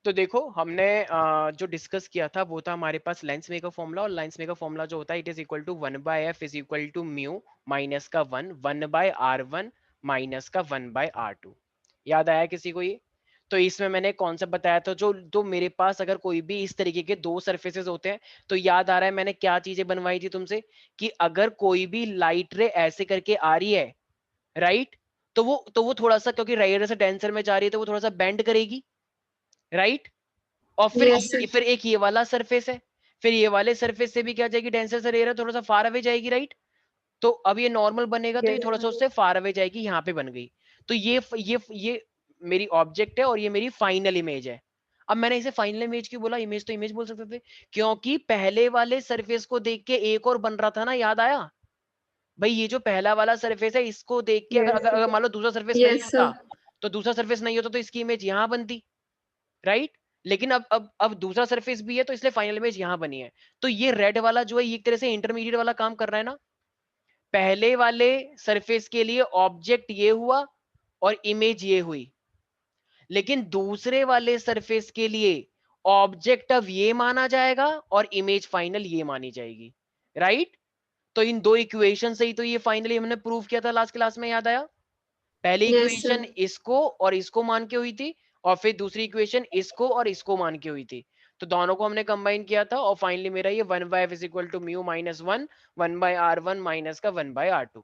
तो देखो हमने जो डिस्कस किया था वो था हमारे पास लेंस मेकर फॉर्मूला, और लेंस मेकर फॉर्मूला जो होता है it is equal to 1/f is equal to mu minus का 1/r1 माइनस का 1/r2। याद आया किसी को ये? तो इसमें मैंने कॉन्सेप्ट बताया था, जो तो मेरे पास अगर कोई भी इस तरीके के दो सरफेसेस होते हैं, तो याद आ रहा है मैंने क्या चीजें बनवाई थी तुमसे, कि अगर कोई भी लाइट रे ऐसे करके आ रही है, राइट, तो वो थोड़ा सा, क्योंकि रेडियस से डेंसर में जा रही है, तो वो थोड़ा सा बेंड करेगी, राइट। और यस सर। फिर एक ये वाला सरफेस है, फिर ये वाले सरफेस से भी क्या जाएगी, डेंसर से रेयर है, थोड़ा सा फार अवे जाएगी, राइट। तो अब ये नॉर्मल बनेगा, तो ये यस थोड़ा सा उससे फार अवे जाएगी, यहाँ पे बन गई। तो ये मेरी ऑब्जेक्ट है और ये मेरी फाइनल इमेज है। अब मैंने इसे फाइनल इमेज क्यों बोला, इमेज तो इमेज बोल सकते थे, क्योंकि पहले वाले सरफेस को देख के एक और बन रहा था ना, याद आया भाई? ये जो पहला वाला सरफेस है इसको देख के अगर यस अगर, अगर मान लो दूसरा सरफेस नहीं यस होता, सर। तो दूसरा सरफेस नहीं होता तो इसकी इमेज यहां बनती, राइट। लेकिन अब दूसरा सरफेस भी है, तो इसलिए फाइनल इमेज यहां बनी है। तो ये रेड वाला जो है ये एक तरह से इंटरमीडिएट वाला काम कर रहा है ना। पहले वाले सरफेस के लिए ऑब्जेक्ट ये हुआ और इमेज ये हुई, लेकिन दूसरे वाले सरफेस के लिए ऑब्जेक्ट अब ये माना जाएगा और इमेज फाइनल ये मानी जाएगी, राइट। तो इन दो इक्वेशन से ही तो ये फाइनली हमने प्रूव किया था लास्ट क्लास में, याद आया? पहली यस सर। इक्वेशन इसको और इसको मान के हुई थी, और फिर दूसरी इक्वेशन इसको और इसको मान के हुई थी। तो दोनों को हमने कंबाइन किया था, और फाइनली मेरा ये 1/f is equal to mu minus 1 1/r1 minus का 1/r2,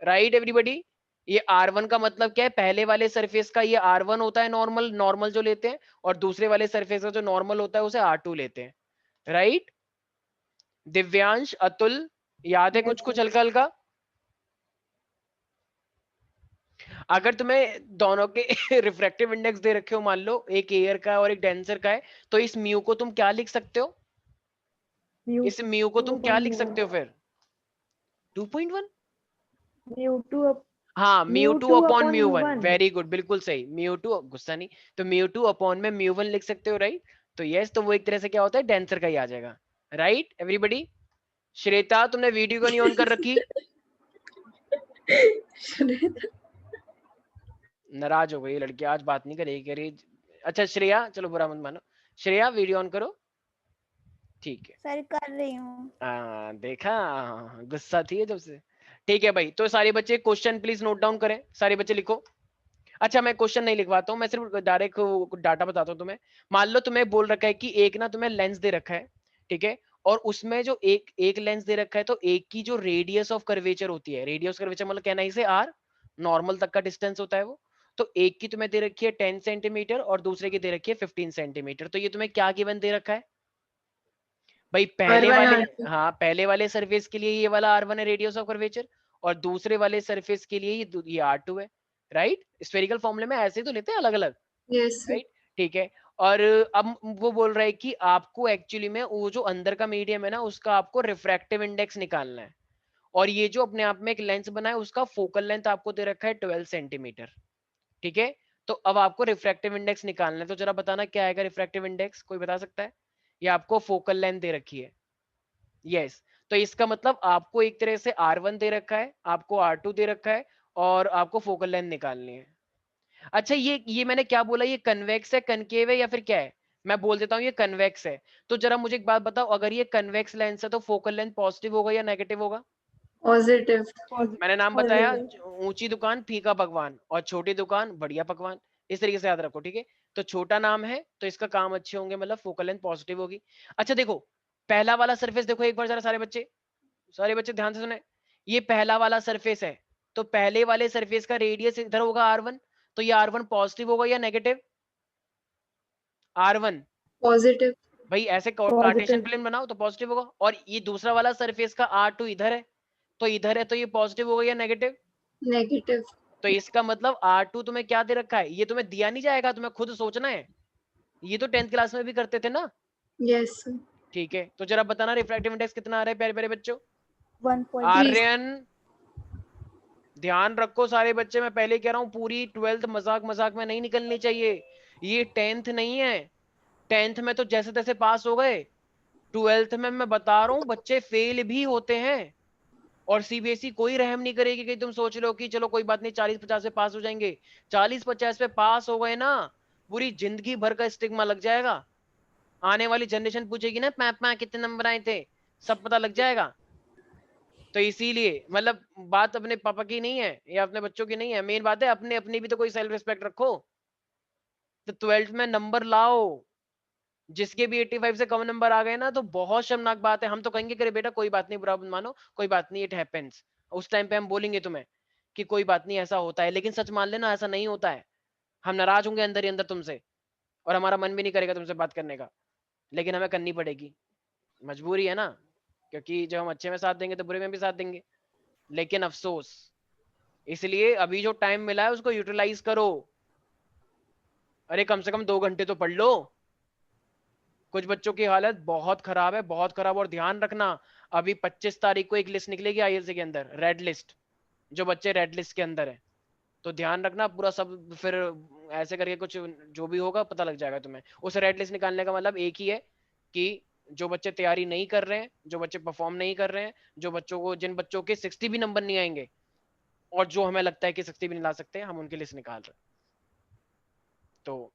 राइट एवरीबॉडी। ये r1 का मतलब क्या है, पहले वाले सरफेस का ये r1 होता है, नॉर्मल नॉर्मल जो लेते हैं, और दूसरे वाले सरफेस का जो नॉर्मल होता है उसे r2 लेते हैं, राइट। दिव्यांश, अतुल, याद है कुछ यस कुछ सर। हल्का हल्का? अगर तुम्हें दोनों के रिफ्रैक्टिव इंडेक्स दे रखे हो, मान लो एक एयर का और एक डेंसर का है, तो इस म्यू को तुम क्या लिख सकते हो? म्यू इस म्यू को टू तुम क्या अपॉन लिख म्यू वन। सकते हो फिर? 2.1? म्यू टू हाँ, mu mu two two upon upon mu mu one, one. Very good, बिल्कुल सही। म्यू टू, गुस्सा नहीं, तो म्यू टू अपॉन में म्यू वन लिख सकते हो, राइट। तो यस, तो वो एक तरह से क्या होता है, डेंसर का ही आ जाएगा, राइट एवरीबॉडी। श्वेता, तुमने वीडियो को नहीं ऑन कर रखी? नाराज हो गई लड़की, आज बात नहीं करेगी, कह रही। अच्छा श्रेया, चलो बुरा मत मानो, श्रेया वीडियो ऑन करो, ठीक है। सर कर रही हूँ। देखा, गुस्सा थी है जब से। ठीक है भाई, तो सारे बच्चे क्वेश्चन प्लीज नोट डाउन करें, सारे बच्चे लिखो। अच्छा, मैं क्वेश्चन नहीं लिखवाता हूँ, मैं सिर्फ डायरेक्ट डाटा बताता हूँ तुम्हें। मान लो तुम्हें बोल रखा है कि एक ना तुम्हें लेंस दे रखा है, ठीक है, और उसमें जो एक एक लेंस दे रखा है, तो एक की जो रेडियस ऑफ कर्वेचर होती है, रेडियस कर्वेचर मतलब कहना इसे आर, नॉर्मल तक का डिस्टेंस होता है वो। तो एक की तुम्हें दे रखी है 10 सेंटीमीटर और दूसरे की दे रखी है 15 सेंटीमीटर। तो ये तुम्हें क्या गिवन दे रखा है भाई? पहले R1 वाले, R2। हाँ, पहले वाले सरफेस के लिए ये वाला R1 है, रेडियस ऑफ कर्वेचर, और दूसरे वाले सरफेस के लिए ये R2 है, राइट। स्फेरिकल फॉर्मूले में ऐसे ही तो लेते हैं अलग अलग, यस सर। राइट, ठीक है। और अब वो बोल रहा है कि आपको एक्चुअली में वो जो अंदर का मीडियम है ना, उसका आपको रिफ्रैक्टिव इंडेक्स निकालना है, और ये जो अपने आप में एक लेंस बना है उसका फोकल लेंथ आपको दे रखा है 12 सेंटीमीटर, ठीक है। तो अब आपको रिफ्रैक्टिव इंडेक्स निकालना है, तो जरा बताना क्या आएगा रिफ्रैक्टिव इंडेक्स, कोई बता सकता है? ये आपको फोकल लेंथ दे रखी है, यस। तो इसका मतलब आपको एक तरह से R1 दे रखा है, आपको R2 दे रखा है, और आपको फोकल लेंथ निकालनी है। अच्छा, ये मैंने क्या बोला, ये कन्वेक्स है, कनकेव है, या फिर क्या है? मैं बोल देता हूँ ये कन्वेक्स है। तो जरा मुझे एक बात बताओ, अगर ये कन्वेक्स लेंस है तो फोकल लेंथ पॉजिटिव होगा या नेगेटिव होगा? पॉजिटिव। मैंने नाम बताया, पॉजिटिव। ऊंची दुकान फीका पकवान और छोटी दुकान बढ़िया पकवान, इस तरीके से याद रखो, ठीक है। तो छोटा नाम है तो इसका काम अच्छे होंगे, मतलब फोकल लेंथ पॉजिटिव होगी। अच्छा देखो, पहला वाला सरफेस देखो एक बार जरा, सारे बच्चे ध्यान से सुने। ये पहला वाला सरफेस है, तो पहले वाले सरफेस का रेडियस इधर होगा R1, तो ये R1 पॉजिटिव होगा या नेगेटिव? R1 positive. भाई ऐसे कार्टेशियन पॉजिटिव। प्लेन बनाओ तो पॉजिटिव होगा, और ये दूसरा वाला सरफेस का R2 इधर है, तो इधर है, तो ये पॉजिटिव होगा या नेगेटिव? नेगेटिव। तो इसका मतलब R2 तुम्हें क्या दे रखा है, ये तुम्हें दिया नहीं जाएगा, तुम्हें खुद सोचना है। ये तो 10th क्लास में भी करते थे ना, यस सर। ठीक है। तो जरा बताना रिफ्रैक्टिव इंडेक्स कितना आ रहा है प्यारे प्यारे बच्चों? 1.3। आर्यन, ध्यान रखो सारे बच्चे, मैं पहले कह रहा हूं पूरी 12th मजाक मजाक में नहीं निकलनी चाहिए, ये 10th नहीं है। 10th में तो जैसे तैसे पास हो गए, 12th में मैं बता रहा हूँ बच्चे फेल भी होते हैं, और सीबीएसई कोई रहम नहीं करेगी कि तुम सोच रहे हो कि चलो कोई बात नहीं 40-50 पे पास हो जाएंगे। 40-50 पे पास हो गए ना, पूरी जिंदगी भर का स्टिग्मा लग जाएगा। आने वाली जनरेशन पूछेगी ना पापा कितने नंबर आए थे, सब पता लग जाएगा। तो इसीलिए मतलब बात अपने पापा की नहीं है या अपने बच्चों की नहीं है, मेन बात है अपने अपनी भी तो कोई सेल्फ रिस्पेक्ट रखो। तो 12th में नंबर लाओ, जिसके भी 85 से कम नंबर आ गए ना तो बहुत शर्मनाक बात है। हम तो कहेंगे करे बेटा कोई बात नहीं, बुरा मत मानो, कोई बात नहीं, इट हैपेंस। उस टाइम पे हम बोलेंगे तुम्हें कि कोई बात नहीं ऐसा होता है, लेकिन सच मान लेना ऐसा नहीं होता है। हम नाराज होंगे अंदर ही अंदर तुमसे, और हमारा मन भी नहीं करेगा तुमसे बात करने का, लेकिन हमें करनी पड़ेगी, मजबूरी है ना। क्योंकि जब हम अच्छे में साथ देंगे तो बुरे में भी साथ देंगे। लेकिन अफसोस, इसलिए अभी जो टाइम मिला है उसको यूटिलाइज करो। अरे कम से कम 2 घंटे तो पढ़ लो। कुछ बच्चों की हालत बहुत खराब है, बहुत खराब। और ध्यान रखना, अभी 25 तारीख को एक लिस्ट निकलेगी आईएलटीएस के अंदर, रेड लिस्ट, जो बच्चे रेड लिस्ट के अंदर है। तो ध्यान रखना पूरा सब, फिर ऐसे करके कुछ जो भी होगा पता लग जाएगा तुम्हें। उस रेड लिस्ट निकालने का मतलब एक ही है कि जो बच्चे तैयारी नहीं कर रहे हैं, जो बच्चे परफॉर्म नहीं कर रहे हैं, जो बच्चों को, जिन बच्चों के 60 भी नंबर नहीं आएंगे, और जो हमें लगता है कि 60 भी नहीं ला सकते, हम उनकी लिस्ट निकाल रहे हैं। तो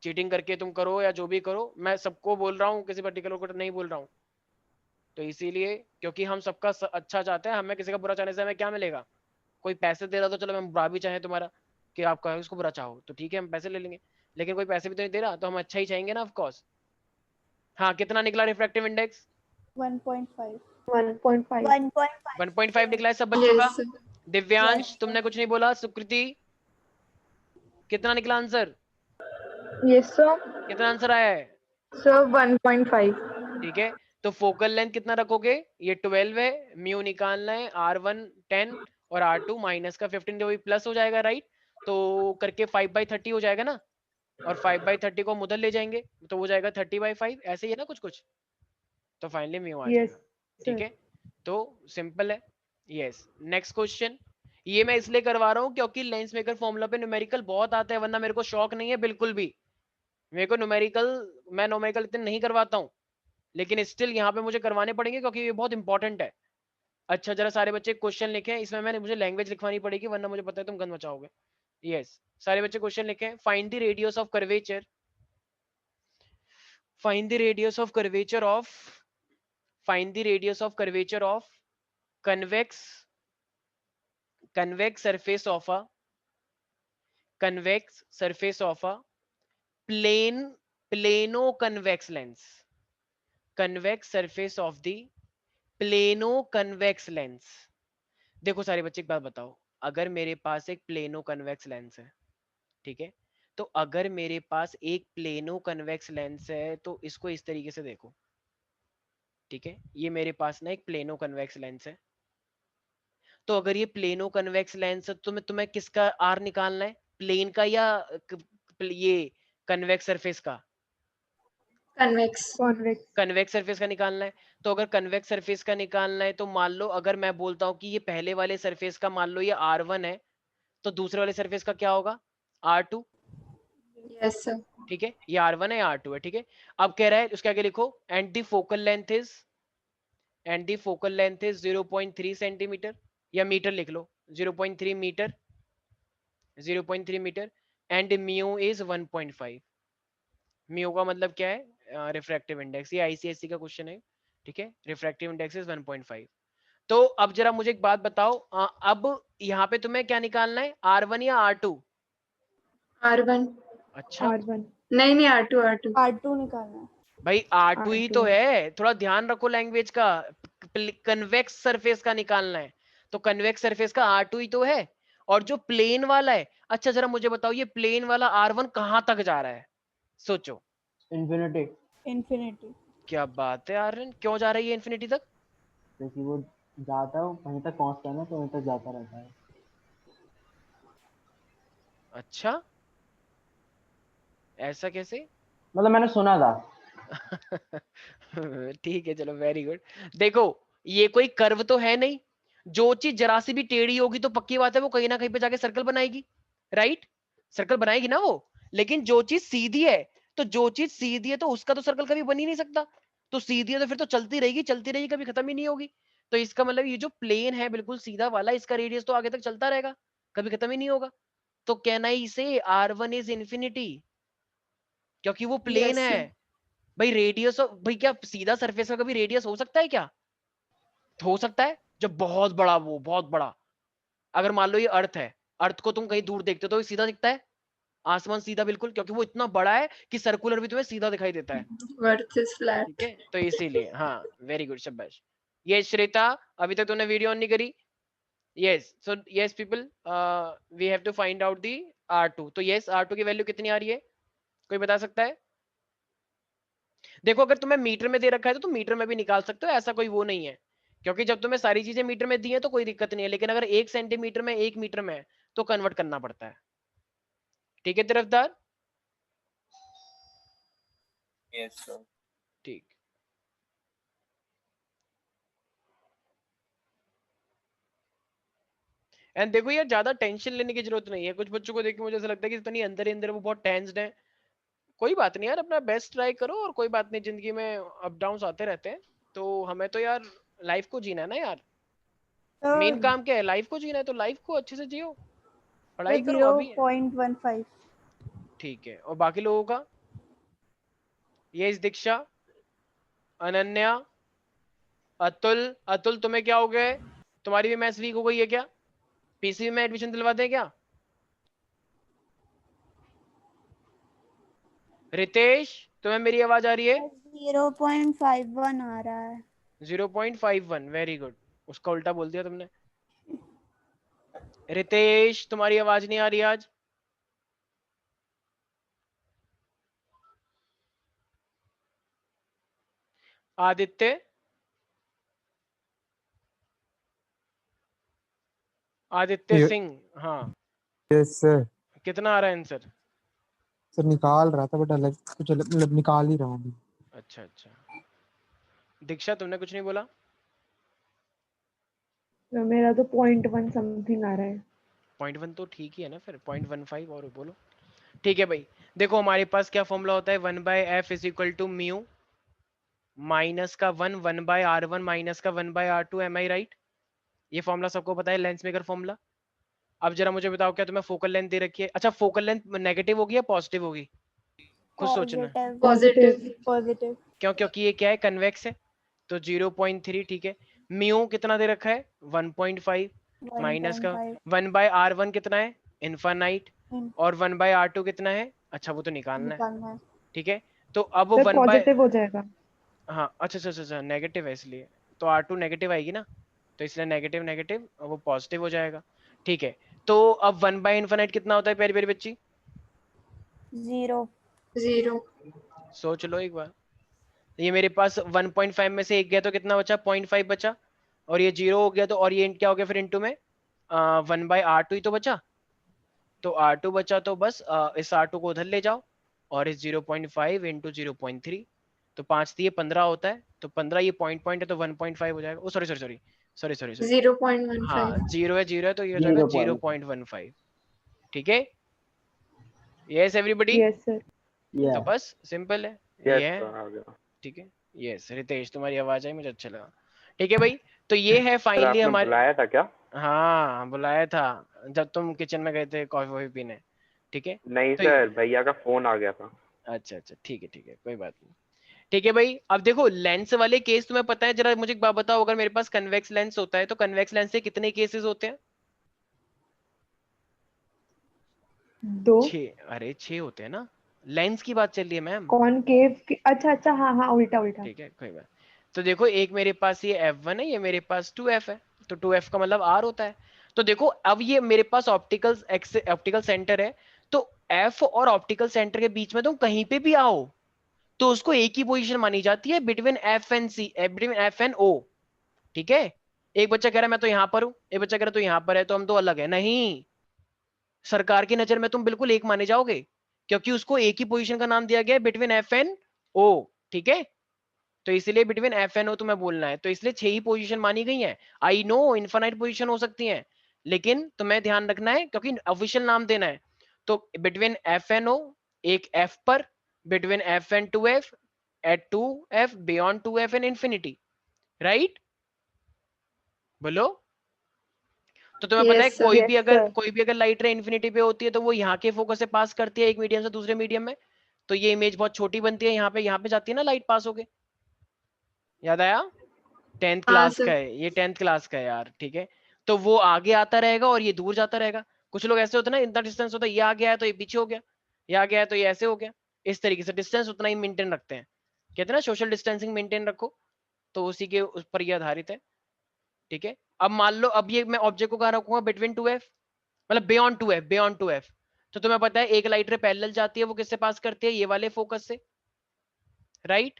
चीटिंग करके तुम करो या जो भी करो, मैं सबको बोल रहा हूँ, किसी पर्टिकुलर को नहीं बोल रहा हूँ। तो इसीलिए, क्योंकि हम सबका अच्छा चाहते हैं, हमें किसी का बुरा चाहने से हमें क्या मिलेगा? कोई पैसे दे रहा तो चलो हम बुरा भी चाहें तुम्हारा, कि आप कहो उसको बुरा चाहो तो ठीक है हम पैसे ले लेंगे, लेकिन कोई पैसे भी तो नहीं दे रहा तो हम अच्छा ही चाहेंगे ना ऑफ कोर्स। हाँ, कितना निकला रिफ्रैक्टिव इंडेक्स? 1.5. 1.5. 1.5. 1.5 निकला है सब बच्चों का। Yes. दिव्यांश Yes. तुमने कुछ नहीं बोला। सुकृति कितना निकला आंसर? Yes, sir. कितना आंसर आया है? Sir, 1.5. ठीक है, तो फोकल लेंथ कितना रखोगे? ये 12 है, म्यू निकालना है, R1 10 और R2 माइनस का 15, जो भी प्लस हो जाएगा, राइट। तो करके 5/30 हो जाएगा ना, और 5/30 को हम उधर ले जाएंगे तो हो जाएगा 30/5, ऐसे ही है ना कुछ कुछ। तो फाइनली म्यू आ Yes, जाएगा। ठीक sir. है, तो सिंपल है। Yes, next question. ये मैं इसलिए करवा रहा हूँ क्योंकि लेंस मेकर फॉर्मूला पे न्यूमेरिकल बहुत आते हैं, वरना मेरे को शौक नहीं है बिल्कुल भी। मेरे को न्यूमेरिकल, मैं न्यूमेरिकल इतने नहीं करवाता हूँ, लेकिन स्टिल यहाँ पे मुझे करवाने पड़ेंगे क्योंकि ये बहुत इंपॉर्टेंट है। अच्छा जरा सारे बच्चे क्वेश्चन लिखें, इसमें मैंने मुझे लैंग्वेज लिखवानी पड़ेगी वरना मुझे पता है तुम गंद मचाओगे। यस, सारे बच्चे क्वेश्चन लिखें। Find the radius of curvature, find the radius of curvature of, find the radius of curvature of convex convex surface of a convex surface of a plane plano convex lens, convex surface of the plano convex lens। देखो सारे बच्चे एक बात बताओ, अगर मेरे पास एक plano convex lens है, ठीक है, तो अगर मेरे पास एक प्लेनो कन्वेक्स लेंस है तो इसको इस तरीके से देखो, ठीक है, ये मेरे पास ना एक प्लेनो कन्वेक्स लेंस है। तो अगर ये प्लेनो कन्वेक्स लेंस है तो तुम्हें किसका आर निकालना है, प्लेन का या ये कन्वेक्स सरफेस का? Convex. Convex. कन्वेक्स सरफेस का निकालना है। तो अगर कन्वेक्स सरफेस का निकालना है तो मान लो अगर मैं बोलता हूँ कि ये पहले वाले सरफेस का मान लो ये R1 है, तो दूसरे वाले सरफेस का क्या होगा? R2। Yes, sir. ठीक है, ये R1 है, R2 है, ठीक है। अब कह रहा है उसके आगे लिखो, and the focal length is, and the focal length is 0.3 centimetre, या मीटर लिख लो, 0.3 metre, 0.3 metre, and mu is 1.5। Mu का मतलब क्या है? रिफ्रैक्टिव इंडेक्स, ये आईसीएससी का क्वेश्चन है, ठीक है। Refractive index is 1.5। तो अब जरा मुझे एक बात बताओ, अब यहाँ पे तुम्हें क्या निकालना है, R1 या R2? R1. अच्छा R1. नहीं R2 R2. R2 निकालना है. भाई R2 ही R2. तो है, थोड़ा ध्यान रखो लैंग्वेज का। कन्वेक्स सरफेस का निकालना है, तो कन्वेक्स सरफेस का R2 ही तो है। और जो प्लेन वाला है, अच्छा जरा मुझे बताओ ये प्लेन वाला R1 कहाँ तक जा रहा है, सोचो। Infinity, Infinity. क्या बात है आर्यन, क्यों जा रही है इन्फिनिटी तक? क्योंकि वो जाता है, वहीं तक पहुंचता है ना, तो वहीं तक जाता रहता है। अच्छा, ऐसा कैसे? मतलब मैंने सुना था। ठीक है चलो, वेरी गुड। देखो ये कोई कर्व तो है नहीं, जो चीज जरा सी भी टेढ़ी होगी तो पक्की बात है वो कहीं ना कहीं पे जाके सर्कल बनाएगी, राइट? सर्कल बनाएगी ना वो। लेकिन जो चीज सीधी है, तो जो चीज सीधी है तो उसका तो सर्कल कभी बन ही नहीं सकता। तो सीधी है तो फिर तो चलती रहेगी, चलती रहेगी, कभी खत्म ही नहीं होगी। तो इसका मतलब ये जो प्लेन है बिल्कुल सीधा वाला, इसका रेडियस तो आगे तक चलता रहेगा, कभी खत्म ही नहीं होगा। तो कैन आई से R1 इज इन्फिनिटी? क्योंकि वो प्लेन Yes, है sir. भाई। रेडियस भाई क्या सीधा सरफेस का कभी रेडियस हो सकता है क्या? हो सकता है जब बहुत बड़ा, वो बहुत बड़ा। अगर मान लो ये अर्थ है, अर्थ को तुम कहीं दूर देखते हो तो ये सीधा दिखता है, आसमान सीधा बिल्कुल, क्योंकि वो इतना बड़ा है कि सर्कुलर भी तुम्हें सीधा दिखाई देता है। Earth is flat. ठीक है, तो इसीलिए हाँ, वेरी गुड, शाबाश। ये श्वेता, अभी तक तूने वीडियो ऑन नहीं करी। Yes, so yes people, we have to find out the R2। तो यस, R2 की वैल्यू कितनी आ रही है, कोई बता सकता है? देखो अगर तुम्हें मीटर में दे रखा है तो तुम मीटर में भी निकाल सकते हो, ऐसा कोई वो नहीं है, क्योंकि जब तुम्हें सारी चीजें मीटर में दी है तो कोई दिक्कत नहीं है, लेकिन अगर 1 सेंटीमीटर में 1 मीटर में है तो कन्वर्ट करना पड़ता है। ठीक है तरफदार? Yes sir. ठीक। एंड देखो यार, ज्यादा टेंशन लेने की जरूरत नहीं है। कुछ बच्चों को देख के मुझे ऐसा लगता है कि पता नहीं अंदर ही अंदर वो बहुत टेंस्ड है। कोई बात नहीं यार, अपना बेस्ट ट्राई करो, और कोई बात नहीं, जिंदगी में अप डाउन आते रहते हैं। तो हमें तो यार लाइफ को जीना है ना यार, मेन सर काम क्या है, लाइफ को जीना है, तो लाइफ को अच्छे से जियो, पढ़ाई करो अभी। 0.15। ठीक है, और बाकी लोगों का? ये इस दीक्षा, अनन्या, अतुल। अतुल तुम्हें क्या हो गया है? तुम्हारी भी मैथ्स वीक हो गई है क्या? पीसीबी में एडमिशन दिलवा दें क्या? रितेश, तुम्हें मेरी आवाज आ रही है? 0.51 आ रहा है। 0.51, वेरी गुड। उसका उल्टा बोल दिया तुमने। रितेश, तुम्हारी आवाज नहीं आ रही आज। आदित्य, आदित्य सिंह, हाँ, यस सर। कितना आ रहा है आंसर? सर निकाल रहा था बट अलग कुछ मतलब निकाल ही रहा हूँ। अच्छा अच्छा। दीक्षा, तुमने कुछ नहीं बोला? मेरा तो 0.1 समथिंग आ रहा है। 0.1 तो ठीक ही है ना, फिर 0.15 और बोलो। ठीक है भाई, देखो हमारे पास क्या फॉर्मूला होता है, 1/f is equal to mu minus का 1/r1 माइनस का 1/r2। Am I right? ये फॉर्मूला सबको पता है, लेंस मेकर फॉर्मूला। अब जरा मुझे बताओ, क्या तुम्हें फोकल लेंथ दे रखी है? अच्छा, फोकल लेंथ नेगेटिव होगी या पॉजिटिव होगी, खुद सोचना। पॉजिटिव। Positive. पॉजिटिव। क्यों? क्योंकि ये क्या है, कन्वेक्स है, तो 0.3। ठीक है, म्यू कितना दे रखा है, 1.5 माइनस का 1.5 1/r1 कितना है, इनफाइनाइट, और 1/r2 कितना है, अच्छा वो तो निकालना है। निकालना है। ठीक है, तो अब वो सर 1 बाय, पॉजिटिव हो जाएगा। हाँ अच्छा अच्छा अच्छा, नेगेटिव है इसलिए, तो R2 नेगेटिव आएगी ना, तो इसलिए नेगेटिव नेगेटिव वो पॉजिटिव हो जाएगा। ठीक है, तो अब 1/इनफाइनाइट कितना होता है प्यारी प्यारी बच्ची? 0। 0. सोच लो एक बार। ये मेरे पास 1.5 में से एक गया तो कितना बचा, 0.5 बचा, और ये 0 हो गया, तो और ये क्या हो गया फिर इंटू में 1/R2 ही तो बचा, तो R2 बचा, तो बस इस R2 को उधर ले जाओ, और इस 0.5 इंटू 0.3, तो 5 दिए 15 होता है, तो 15 ये पॉइंट पॉइंट है, तो 1.5 हो जाएगा। Oh sorry sorry sorry sorry sorry sorry, 0.15. हाँ 0 है तो ये हो जाएगा 0.15। ठीक है, यस एवरीबॉडी? Yes sir. तो बस सिंपल है यस ये है। सर, आ गया। ठीक है, यस रितेश, तुम्हारी आवाज आई, मुझे अच्छा लगा। ठीक है भाई, तो ये है सर फाइनली आपने हमारे, बुलाया था क्या? हाँ बुलाया था जब तुम किचन में गए थे कॉफी वॉफी पीने। ठीक है, नहीं तो सर, भैया का फोन आ गया था। अच्छा अच्छा, ठीक है, कोई बात नहीं। ठीक है भाई, अब देखो लेंस वाले केस तुम्हें पता है, जरा मुझे एक बात बताओ, अगर मेरे पास कन्वेक्स लेंस होता है तो कन्वेक्स लेंस से कितने केसेस होते हैं? 2। 6, अरे 6 होते हैं ना, लेंस की बात चल रही है मैम। कॉनकेव की, अच्छा अच्छा, हाँ हाँ, उल्टा उल्टा। ठीक है, कोई बात। तो देखो एक मेरे पास ये F1 है, ये मेरे पास 2F है, तो 2F का मतलब R होता है। तो देखो अब ये मेरे पास ऑप्टिकल सेंटर है, तो F और ऑप्टिकल सेंटर के बीच में तुम कहीं पे भी आओ तो उसको एक ही पोजीशन मानी जाती है, बिटवीन F एंड O। ठीक है, एक बच्चा कह रहा है मैं तो यहां पर हूं, एक बच्चा कह रहा है तो यहां पर है, तो हम दो अलग है नहीं। सरकार की नजर में तुम बिल्कुल एक माने जाओगे, क्योंकि उसको एक ही पोजीशन का नाम दिया गया है, बिटवीन F एंड O। ठीक है, तो इसलिए बिटवीन F एंड O तुम्हें बोलना है, तो इसलिए 6 ही पोजीशन मानी गई हैं। आई नो इनफाइनाइट पोजीशन हो सकती हैं, लेकिन तुम्हें ध्यान रखना है क्योंकि ऑफिशियल नाम देना है। तो बिटवीन F एंड O, एक F पर, between F and 2F, at 2F, beyond 2F and infinity. Right? बोलो। तो तुम्हें पता है Yes, sir. Yes sir. कोई भी अगर लाइट रे इंफिनिटी पे होती है तो वो यहाँ के फोकस से पास करती है एक मीडियम से दूसरे मीडियम में, तो तो ये इमेज बहुत छोटी बनती है, यहाँ पे जाती है ना लाइट पास होके, याद आया? 10th हाँ क्लास सर। का है ये, 10th क्लास का है यार, ठीक है। तो वो आगे आता रहेगा और ये दूर जाता रहेगा। कुछ लोग ऐसे होते हैं ना, इतना डिस्टेंस होता है, ये आ गया है तो ये पीछे हो गया, ये आ गया है तो ये ऐसे हो गया, इस तरीके से डिस्टेंस उतना ही मेंटेन रखते हैं। कहते हैं ना सोशल डिस्टेंसिंग मेंटेन रखो, तो उसी के उस पर ये आधारित है, ठीक है। अब मान लो, अब ये मैं ऑब्जेक्ट को कहाँ रखूंगा, बिटवीन 2f, मतलब बियॉन्ड 2f, बियॉन्ड 2f। तो तुम्हें पता है एक लाइट रे पैरेलल जाती है, वो किससे पास करती है, ये वाले फोकस से, राइट।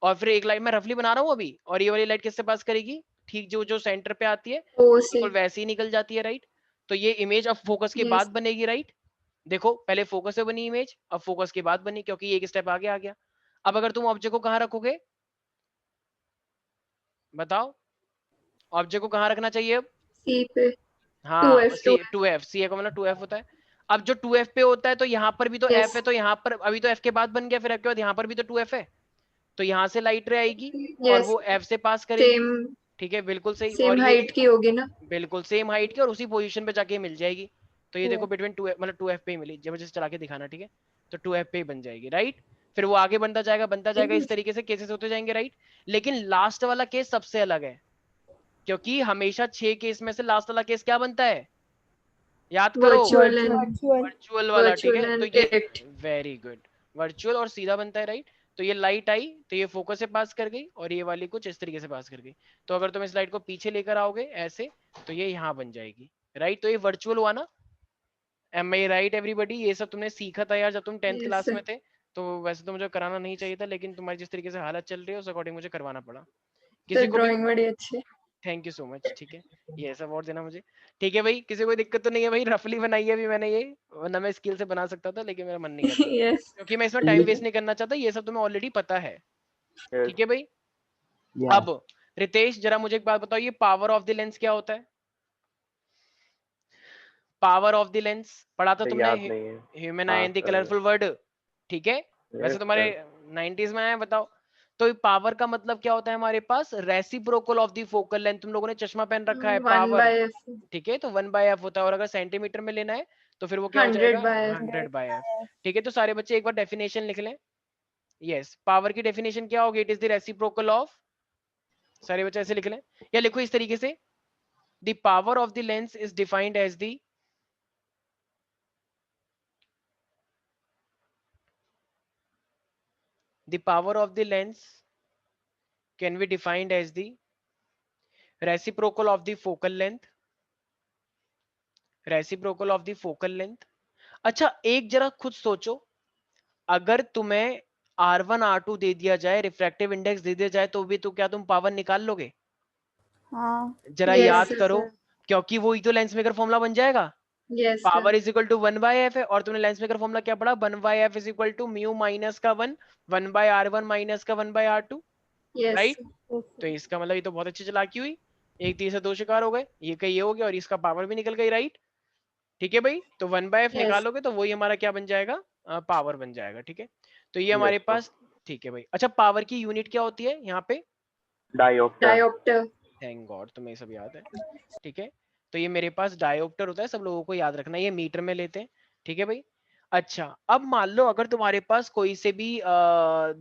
और फिर एक लाइट मैं रफली बना रहा हूँ अभी, और ये वाली लाइट किससे पास करेगी, ठीक जो जो सेंटर पे आती है ओ से। बिल्कुल वैसे ही निकल जाती है, राइट। तो ये इमेज अब फोकस के बाद यस। बनेगी, राइट। देखो पहले फोकस से बनी इमेज, अब फोकस के बाद बनी, क्योंकि ये एक स्टेप आगे आ गया। अब अगर तुम ऑब्जेक्ट को कहाँ रखोगे, बताओ, ऑब्जेक्ट को कहाँ रखना चाहिए अब? सी पे। हाँ 2f सी 2f, सी का मतलब 2f होता है। अब जो 2f पे होता है तो यहाँ पर भी तो यस। f है, तो यहाँ पर अभी तो f के बाद बन गया, फिर f के बाद यहाँ पर भी तो 2f है, तो यहाँ से लाइट रे आएगी और यस। वो f से पास करेगी, सेम ठीक है, बिल्कुल सही। सेम और ये हाइट की होगी ना। बिल्कुल सेम हाइट की और उसी पोजीशन पे जाके मिल जाएगी। तो ये देखो 2f। बिटवीन 2 मतलब 2f पे ही मिली, जबरदस्ती चला के दिखाना, ठीक है। तो 2f पे ही बन जाएगी, राइट। फिर वो आगे बनता जाएगा, इस तरीके से केसेस होते जाएंगे, राइट। लेकिन लास्ट वाला केस सबसे अलग है, क्योंकि हमेशा 6 केस में से लास्ट वाला केस क्या बनता है, याद करो, वर्चुअल एंड वर्चुअल। वर्चुअल वाला, ठीक वर्चुअल है। तो एंड ये डायरेक्ट। वेरी गुड, वर्चुअल और सीधा बनता है, राइट। तो ये लाइट आई तो ये फोकस से पास कर गई और ये वाली कुछ इस तरीके से पास कर गई। तो अगर तुम इस लाइट को पीछे लेकर आओगे ऐसे, तो ये यहाँ बन जाएगी, राइट। तो ये वर्चुअल हुआ ना, एम आई राइट एवरीबॉडी? ये सब तुमने सीखा था यार जब तुम 10th यस क्लास सर। में थे। तो वैसे तो मुझे कराना नहीं चाहिए था, लेकिन तुम्हारी जिस तरीके से हालत चल रही है उस अकॉर्डिंग मुझे करवाना पड़ा। किसी सर को भी, ड्राइंग बड़ी अच्छी है। थैंक यू सो मच, ठीक है, ये ऐसा अवार्ड देना मुझे, ठीक है भाई। किसी को कोई दिक्कत तो नहीं है भाई, रफली बनाई है अभी मैंने ये, वरना मैं स्किल से बना सकता था, लेकिन मेरा मन नहीं कर रहा, यस। क्योंकि मैं इसमें टाइम वेस्ट नहीं करना चाहता, ये सब तुम्हें ऑलरेडी पता है, Yes. ठीक है भाई। या अब रितेश जरा मुझे एक बात बताओ, ये पावर ऑफ द लेंस क्या होता है? पावर ऑफ द लेंस पढ़ा था तो तुमने, याद नहीं है। ह्यूमन आई हाँ and the sir. Colourful word, ठीक है। वैसे Yes, तुम्हारे sir. 90s में आया, बताओ। तो पावर का मतलब क्या होता है हमारे पास, reciprocal of the focal length. तुम लोगों ने चश्मा पहन रखा है, 1 पावर, बाय एफ। ठीक है। तो 1/f होता है, और अगर सेंटीमीटर में लेना है तो फिर वो क्या हो 100 जाएगा, बाय एफ। 100/f, ठीक है। तो सारे बच्चे एक बार डेफिनेशन लिख लें। यस, पावर की डेफिनेशन क्या होगी, it is the reciprocal of, सारे बच्चे ऐसे लिख लें, या लिखो इस तरीके से, the power of the lens is defined as the, the power of the lens can be defined as the reciprocal of the focal length, reciprocal of the focal length। अच्छा एक जरा खुद सोचो, अगर तुम्हें R1 R2 दे दिया जाए, refractive index दे दिया जाए, तो भी तो क्या तुम पावर निकाल लोगे? हाँ। जरा यस याद करो, सर। क्योंकि वही तो लेंस मेकर फॉर्मूला बन जाएगा, yes power sir. Is equal to 1/f है, और तुमने लेंस मेकर फॉर्मूला क्या पढ़ा, 1/f is equal to mu minus का 1, 1/r1 माइनस का 1/r2, यस। राइट। तो इसका मतलब ये तो बहुत अच्छी चालाकी हुई, एक तीर से दो शिकार हो गए, ये का ये हो गया और इसका पावर भी निकल गई, राइट, ठीक है भाई। तो 1/f यस। निकालोगे तो वही हमारा क्या बन जाएगा, पावर बन जाएगा, ठीक है। तो ये हमारे Yes, sir. पास, ठीक है भाई। अच्छा पावर की यूनिट क्या होती है यहाँ पे, Diopter. डायोप्टर। थैंक गॉड तुम्हें ये सब याद है, ठीक है। तो ये मेरे पास डायोप्टर होता है, सब लोगों को याद रखना, ये मीटर में लेते हैं, ठीक है भाई। अच्छा अब मान लो अगर तुम्हारे पास कोई से भी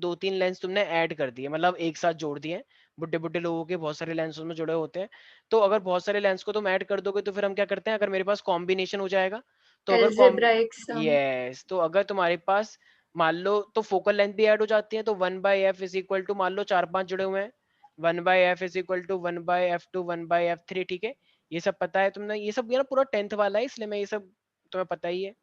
2-3 लेंस तुमने ऐड कर दिए, मतलब एक साथ जोड़ दिए, बुड्ढे बुड्ढे लोगों के बहुत सारे लेंस उसमें जुड़े होते हैं। तो अगर बहुत सारे लेंस को तुम ऐड कर दोगे तो फिर हम क्या करते हैं, अगर मेरे पास कॉम्बिनेशन हो जाएगा, तो अगर अलजेब्राइक सम। यस, तो अगर तुम्हारे पास मान लो तो फोकल लेंथ भी ऐड हो जाती है, तो 1/f इज इक्वल टू, मान लो 4-5 जुड़े हुए हैं, 1/f is equal to 1/f2 1/f3, ठीक है। ये सब पता है तुमने, ये सब ये ना पूरा 10th वाला है, इसलिए मैं ये सब तुम्हें पता ही है।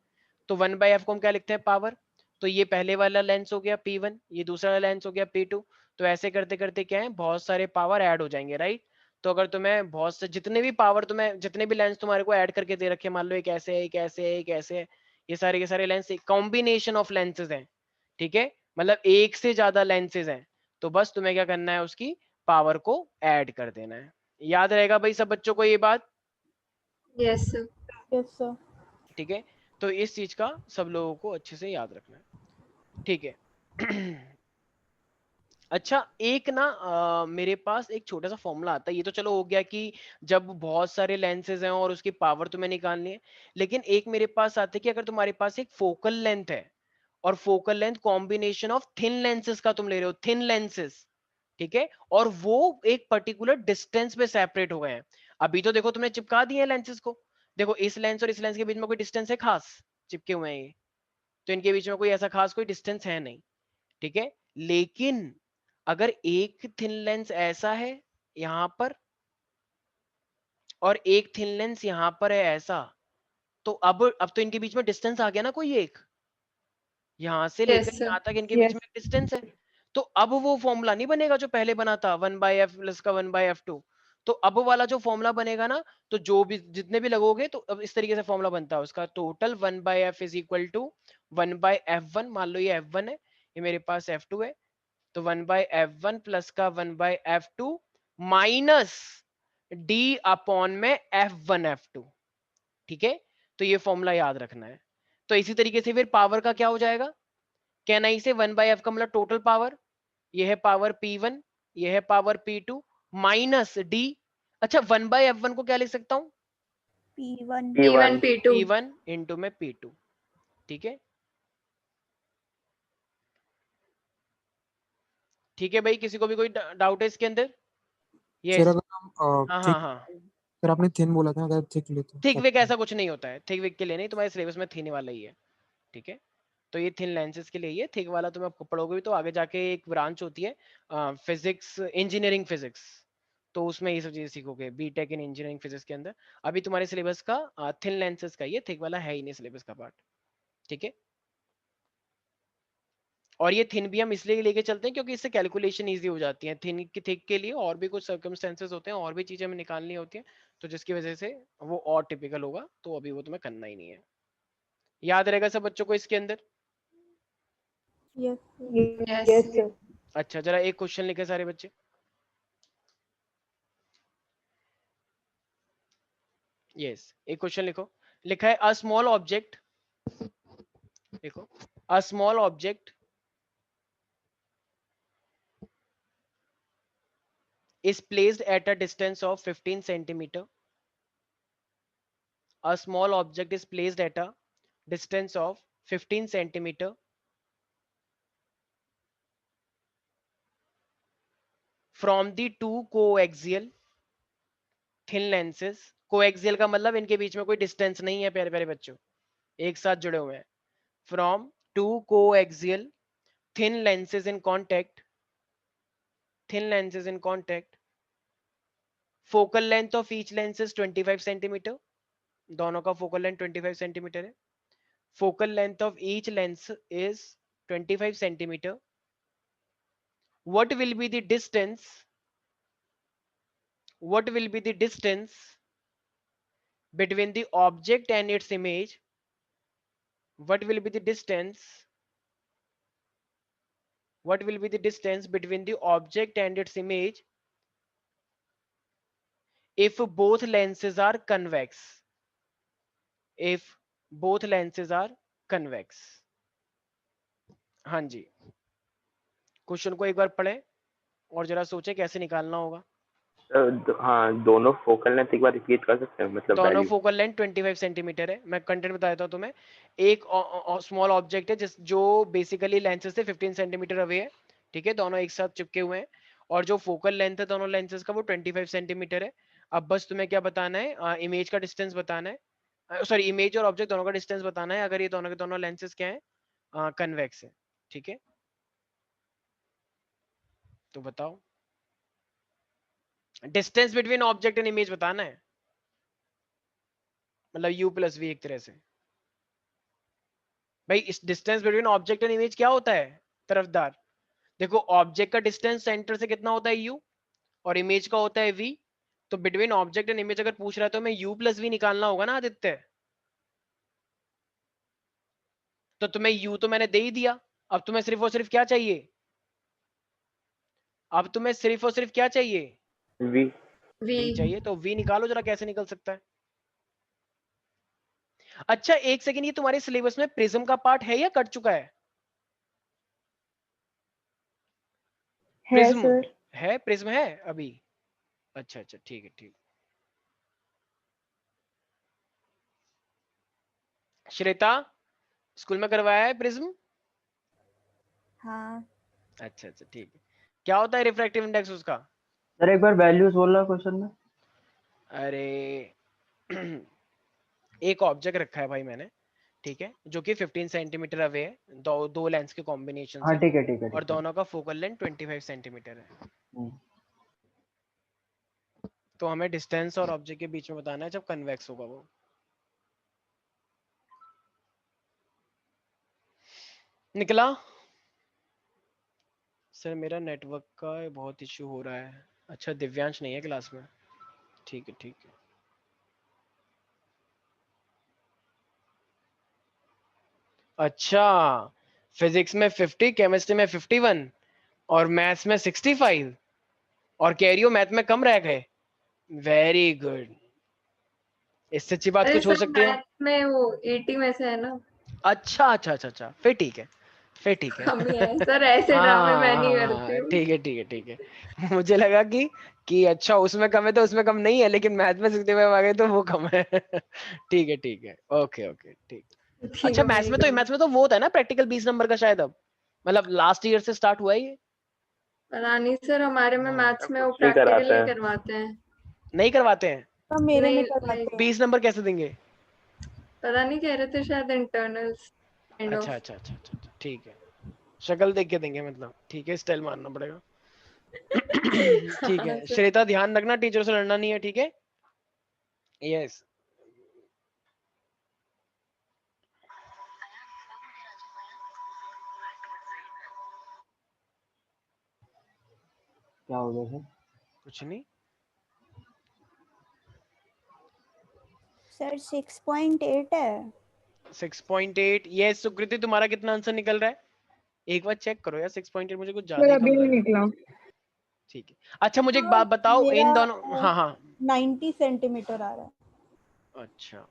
तो 1/f को हम क्या लिखते हैं, पावर। तो ये पहले वाला लेंस हो गया P1, ये दूसरा लेंस हो गया P2। तो ऐसे करते करते क्या है, बहुत सारे पावर ऐड हो जाएंगे, राइट। तो अगर तुम्हें बहुत से जितने भी पावर तुम्हें, जितने भी लेंस तुम्हारे को ऐड करके दे रखे, मान लो एक ऐसे है, एक ऐसे है, एक ऐसे है, ये सारे के सारे लेंस कॉम्बिनेशन ऑफ लेंसेज हैं, ठीक है, मतलब एक से ज्यादा लेंसेज हैं। तो बस तुम्हें क्या करना है, उसकी पावर को ऐड कर देना है। याद रहेगा भाई सब बच्चों को ये बात, यस सर। Yes sir. ठीक है। तो इस चीज का सब लोगों को अच्छे से याद रखना है, ठीक है। अच्छा एक ना मेरे पास एक छोटा सा फॉर्मूला आता है, ये तो चलो हो गया कि जब बहुत सारे लेंसेज हैं और उसकी पावर तुम्हें निकालनी है। लेकिन एक मेरे पास आता है कि अगर तुम्हारे पास एक फोकल लेंथ है और focal length combination of thin lenses का तुम ले रहे हो, थिन लेंसेज, ठीक है, और वो एक पर्टिकुलर डिस्टेंस पे सेपरेट हो गए हैं। अभी तो देखो तुमने चिपका दिए लेंसेज को, देखो इस लेंस और इस लेंस के बीच में कोई डिस्टेंस है खास, चिपके हुए हैं ये, तो इनके बीच में कोई ऐसा खास कोई डिस्टेंस है नहीं, ठीक है। लेकिन अगर एक थिन लेंस ऐसा है यहां पर और एक थिन लेंस यहां पर है ऐसा, तो अब तो इनके बीच में डिस्टेंस आ गया ना कोई एक, यहां से लेकर Yes, sir. यहां तक इनके बीच यस में डिस्टेंस है। तो अब वो फॉर्मूला नहीं बनेगा जो पहले बना था 1/f प्लस का 1/f2। तो अब वाला जो फॉर्मूला बनेगा ना, तो जो भी जितने भी लगोगे तो अब इस तरीके से फॉर्मूला बनता है उसका, total 1/f is equal to 1/f1, मान लो ये f1 है, ये मेरे पास f2 है, तो 1/f1 प्लस का 1/f2 माइनस d अपॉन में f1 f2, ठीक है। तो ये फॉर्मूला याद रखना है। तो इसी तरीके से फिर पावर का क्या हो जाएगा, कैन आई से 1/f का मतलब टोटल पावर, ये है पावर p1, ये है पावर p2 माइनस d। अच्छा 1/f1 को क्या लिख सकता हूँ, P1 P1, P2. p1 into में p2, ठीक है। ठीक है भाई, किसी को भी कोई डाउट है इसके अंदर? सर यस, अगर हम हाँ हाँ थिक, हाँ। सर आपने थिन बोला था, अगर थिक लेते थिक तब विक क्या? ऐसा कुछ नहीं होता है, थिक विक के लिए नहीं, तुम्हारे सिलेबस में थिन वाला ही है, ठीक है। तो ये थिन लेंसेज के लिए, ये थिक वाला तुम आपको पढ़ोगे भी तो आगे जाके एक ब्रांच होती है फिजिक्स, इंजीनियरिंग फिजिक्स, तो उसमें ये सब चीजें सीखोगे बीटेक इन इंजीनियरिंग फिजिक्स के अंदर। अभी तुम्हारे सिलेबस का थिन लेंसेज का, ये थिक वाला है ही नहीं सिलेबस का पार्ट, ठीक है। और ये थिन भी हम इसलिए लेके चलते हैं क्योंकि इससे कैलकुलेशन इजी हो जाती है, थिन की थिक के लिए और भी कुछ सर्कमस्टेंसेस होते हैं, और भी चीजें हमें निकालनी होती हैं, तो जिसकी वजह से वो और टिपिकल होगा, तो अभी वो तुम्हें करना ही नहीं है। याद रहेगा सब बच्चों को इसके अंदर? yes Yes. यस सर अच्छा जरा एक क्वेश्चन लिखे सारे बच्चे। यस, एक क्वेश्चन लिखो, लिखा है अ स्मॉल ऑब्जेक्ट, देखो a small object is placed at a distance of 15 centimeter. A small object is placed at a distance of 15 centimeter from the two coaxial thin lenses. Coaxial का मतलब इनके बीच में कोई distance नहीं है प्यारे प्यारे बच्चों, एक साथ जुड़े हुए हैं। From two coaxial thin lenses in contact, thin lenses in contact, focal length of each lens is 25 centimetre, दोनों का फोकल लेंथ 25 सेंटीमीटर है। Focal length of each lens is 25 centimeter. What will be the distance? What will be the distance between the object and its image? What will be the distance? What will be the distance between the object and its image if both lenses are convex? If both lenses are convex. हाँ जी, question को एक बार पढ़ें और जरा सोचें कैसे निकालना होगा। हाँ, दोनों फोकल लेंथ एक बार रिपीट कर सकते हैं, मतलब दोनों वैल्यू। फोकल लेंथ 25 सेंटीमीटर है। मैं कंटेंट बता देता हूँ तुम्हें। एक स्मॉल ऑब्जेक्ट है जो बेसिकली लेंसेज से 15 सेंटीमीटर अवे है, ठीक है, दोनों एक साथ चिपके हुए हैं, और जो फोकल लेंथ है दोनों लेंसेज का वो 25 सेंटीमीटर है। अब बस तुम्हें क्या बताना है, इमेज का डिस्टेंस बताना है, सॉरी इमेज और ऑब्जेक्ट दोनों का डिस्टेंस बताना है, अगर ये दोनों के दोनों लेंसेज क्या है, कन्वेक्स है, ठीक है। तो बताओ, distance between object and image बताना है, मतलब u प्लस v एक तरह से। भाई इस distance between object and image क्या होता है, तरफदार। देखो ऑब्जेक्ट का डिस्टेंस सेंटर से कितना होता है u, और इमेज का होता है v, तो बिटवीन ऑब्जेक्ट एंड इमेज अगर पूछ रहा है तो हमें u प्लस v निकालना होगा ना आदित्य। तो तुम्हें u तो मैंने दे ही दिया, अब तुम्हें सिर्फ और सिर्फ क्या चाहिए, अब तुम्हें सिर्फ और सिर्फ क्या चाहिए, वी। v V. चाहिए। तो v निकालो जरा, कैसे निकल सकता है। अच्छा एक सेकंड, ये तुम्हारे सिलेबस में प्रिज्म का पार्ट है या कट चुका है? है प्रिज्म सर है, प्रिज्म है अभी। अच्छा अच्छा ठीक है ठीक। श्वेता, स्कूल में करवाया है प्रिज्म? हाँ अच्छा अच्छा ठीक है। क्या होता है रिफ्रैक्टिव इंडेक्स उसका? सर एक बार वैल्यूज बोलना क्वेश्चन में। अरे एक ऑब्जेक्ट रखा है भाई मैंने, ठीक है, जो कि 15 सेंटीमीटर अवे है, दो लेंस के कॉम्बिनेशन हाँ से, ठीक है ठीक है और ठीक है। दोनों का फोकल लेंथ 25 सेंटीमीटर है। हम्म, तो हमें डिस्टेंस और ऑब्जेक्ट के बीच में बताना है जब कन्वेक्स होगा वो। निकला? सर मेरा नेटवर्क का बहुत इश्यू हो रहा है। अच्छा दिव्यांश नहीं है क्लास में, ठीक है ठीक है। अच्छा फिजिक्स में 50, केमिस्ट्री में 51 और मैथ्स में 65, और कैरियो मैथ में कम रह गए। Very good. इससे अच्छी बात अरे कुछ हो सर सकती है? मैथ में वो 80 में से है ना, अच्छा अच्छा अच्छा अच्छा, फिर ठीक है, फिर ठीक है। कम ही है सर, ऐसे ड्रामे मैं नहीं करती हूँ। ठीक है ठीक है ठीक है। मुझे लगा कि अच्छा उसमें कम है तो उसमें कम नहीं है, लेकिन मैथ में 65 आ गए तो वो कम है। ठीक है ठीक है, ओके ओके ठीक। ठीक अच्छा है, मैथ्स मेरी में तो कम है। मैथ्स में तो वो होता है ना प्रैक्टिकल 20 नंबर का शायद, अब मतलब लास्ट ईयर से स्टार्ट हुआ है ये? पता नहीं सर, हमारे में हाँ मैथ्स में वो कुछ भी प्रैक्टिकल कराते नहीं हैं। करवाते हैं। नहीं करवाते हैं? तो मेरे में नहीं करवाते नहीं, हैं। 20 नंबर कैसे देंगे? पता नहीं, कह रहे थे शायद इंटरनल्स काइंड अच्छा ऑफ। अच्छा अच्छा अच्छा अच्छा, ठीक है, शक्ल देख के देंगे मतलब, ठीक है, स्टाइल मारना पड़ेगा। ठीक हाँ है सर। श्वेता, ध्यान रखना टीचर से लड़ना नहीं है, ठीक है? यस। क्या हो गया सर? कुछ नहीं। सर 6.8 है। 6.8, यस। सुकृति तुम्हारा कितना आंसर निकल रहा है? एक बार चेक करो यार, 6.8 मुझे कुछ ज्यादा सर ही अभी कम नहीं लग रहा है। निकला। ठीक है। अच्छा मुझे एक हाँ बात बताओ, मेरा इन दोनों, हाँ हाँ, 90 सेंटीमीटर आ रहा है। अच्छा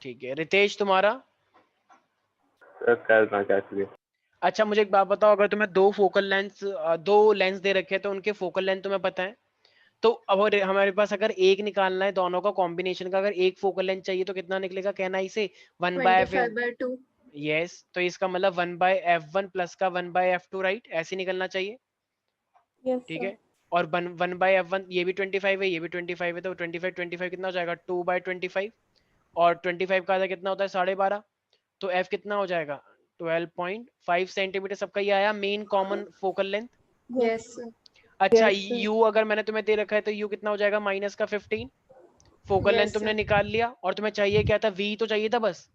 ठीक है। रितेश तुम्हारा? सर कर ना कैसे? अच्छा मुझे एक बात बताओ, अगर तुम्हें दो लेंस दे रखे हैं तो उनके फोकल लेंथ तुम्हें पता है, तो अब हमारे पास अगर एक निकालना है दोनों का कॉम्बिनेशन का, अगर एक फोकल लेंथ चाहिए तो कितना निकलेगा, कहना इसे 1/f। 25/2। यस, तो इसका मतलब 1/f1 प्लस का 1/f2, राइट? ऐसे निकलना चाहिए, यस ठीक सर। है। और 1/f1 ये भी 25 है, ये भी 25 है, तो 25 25 कितना हो जाएगा, 2/25। और 25 का आधा कितना होता है, 12.5। तो f कितना हो जाएगा, 12.5 सेंटीमीटर। सबका ये आया main common focal length. Yes sir. अच्छा यस सर। u अगर मैंने तुम्हें दे रखा है तो u कितना हो जाएगा, माइनस का 15। फोकल लेंथ यस तुमने सर। निकाल लिया, और तुम्हें चाहिए क्या था, v तो चाहिए था बस।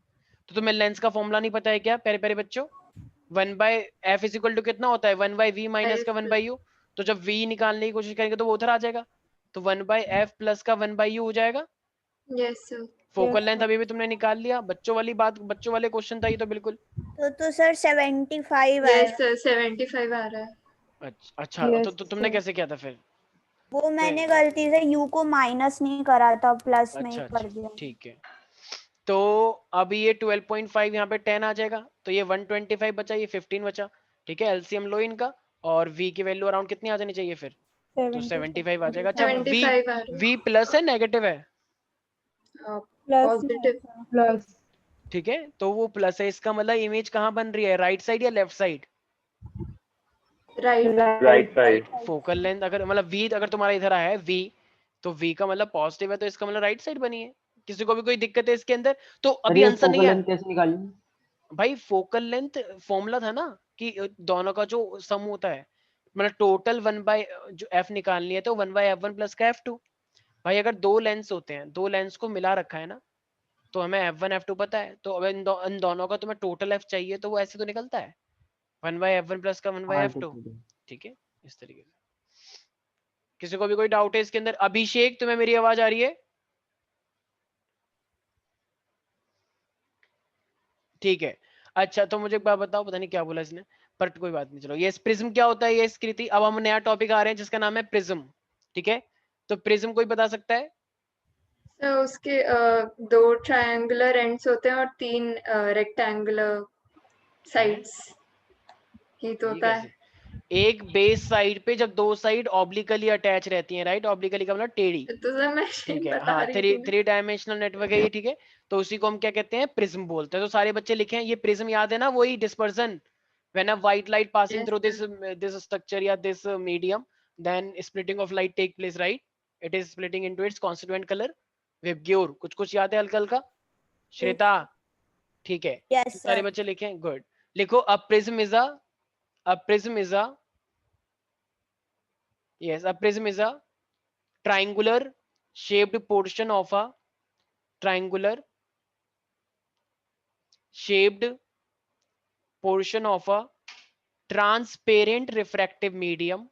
तो तुम्हें लेंस का फॉर्मूला नहीं पता है क्या प्यारे प्यारे बच्चों? 1/f इक्वल टू कितना होता है, 1/v माइनस का 1/u। तो जब v निकालने की कोशिश करेंगे तो वो उधर आ जाएगा, तो 1/f प्लस का 1/u हो जाएगा। Yes sir. Focal yes length sir. अभी भी तुमने निकाल लिया। बच्चों वाली बात, बच्चों वाले क्वेश्चन था ये तो बिल्कुल। तो सर 75 यस आएगा। सर, 75 आ रहा है। अच्छा यस तो तुमने सर। कैसे किया था फिर? वो फिर मैंने गलती से यू को माइनस नहीं करा था, प्लस में ही अच्छा कर अच्छा दिया। ठीक है। तो अभी ये 12.5 यहाँ पे 10 आ जाएगा, तो ये 125 बचा, ये 15 बचा, ठीक है। एलसीएम लो इनका, और v की वैल्यू अराउंड कितनी आ जानी चाहिए फिर, तो 75 आ जाएगा। अच्छा v 75 आ रहा v प्लस है नेगेटिव है? है। प्लस में है पॉजिटिव। सर। प्लस। ठीक है, तो वो प्लस है, इसका मतलब इमेज कहाँ बन रही है, राइट साइड या left side? Right. Right side. Focal length अगर मतलब v अगर तुम्हारा इधर आया है v, तो v का मतलब पॉजिटिव है, तो इसका मतलब राइट साइड बनी है। किसी को भी कोई दिक्कत है इसके अंदर? तो सर अभी ये आंसर नहीं फोकल है लेंथ कैसे निकाली? भाई। फोकल लेंथ फॉर्मूला था ना, कि दोनों का जो सम होता है, मतलब टोटल 1 बाय जो f निकालनी है तो 1/f1 प्लस का f2। भाई अगर दो लेंस होते हैं, दो लेंस को मिला रखा है ना, तो हमें f1 f2 पता है, तो अब इन दोनों का तुम्हें टोटल f चाहिए, तो वो ऐसे तो निकलता है 1/f1 प्लस का हाँ ठीक 1/f2, ठीक है। ठीक है, इस तरीके से। किसी को भी कोई डाउट है इसके अंदर? अभिषेक तुम्हें मेरी आवाज आ रही है? ठीक है। अच्छा तो मुझे एक बात बताओ, पता नहीं क्या बोला इसने, पर कोई बात नहीं, चलो। ये प्रिज्म क्या होता है, ये कृति, अब हम नया टॉपिक आ रहे हैं जिसका नाम है प्रिज्म, ठीक है। तो प्रिज्म कोई बता सकता है? तो उसके दो ट्रायंगुलर एंड्स होते हैं और 3 रेक्टेंगुलर साइड्स ही तो ये होता है। कैसे? एक बेस साइड पे जब दो साइड ऑब्लिकली अटैच रहती हैं, राइट? ऑब्लिकली का मतलब टेढ़ी, तो सर मैं ठीक है, बता हाँ, रही थ्री थी ना। थ्री डायमेंशनल नेटवर्क है ये, ठीक है। तो उसी को हम क्या कहते हैं, प्रिज्म बोलते हैं। तो सारे बच्चे लिखे हैं ये प्रिज्म, याद है ना, वही dispersion when a white light passing Yes, through this structure या this medium, then splitting of light take place, right? It is splitting into its constituent color. VIBGYOR कुछ याद है हल्का हल्का? श्वेता ठीक है, Yes, सारे sir. बच्चे लिखें, गुड। लिखो a prism is a triangular shaped portion of a transparent refractive medium.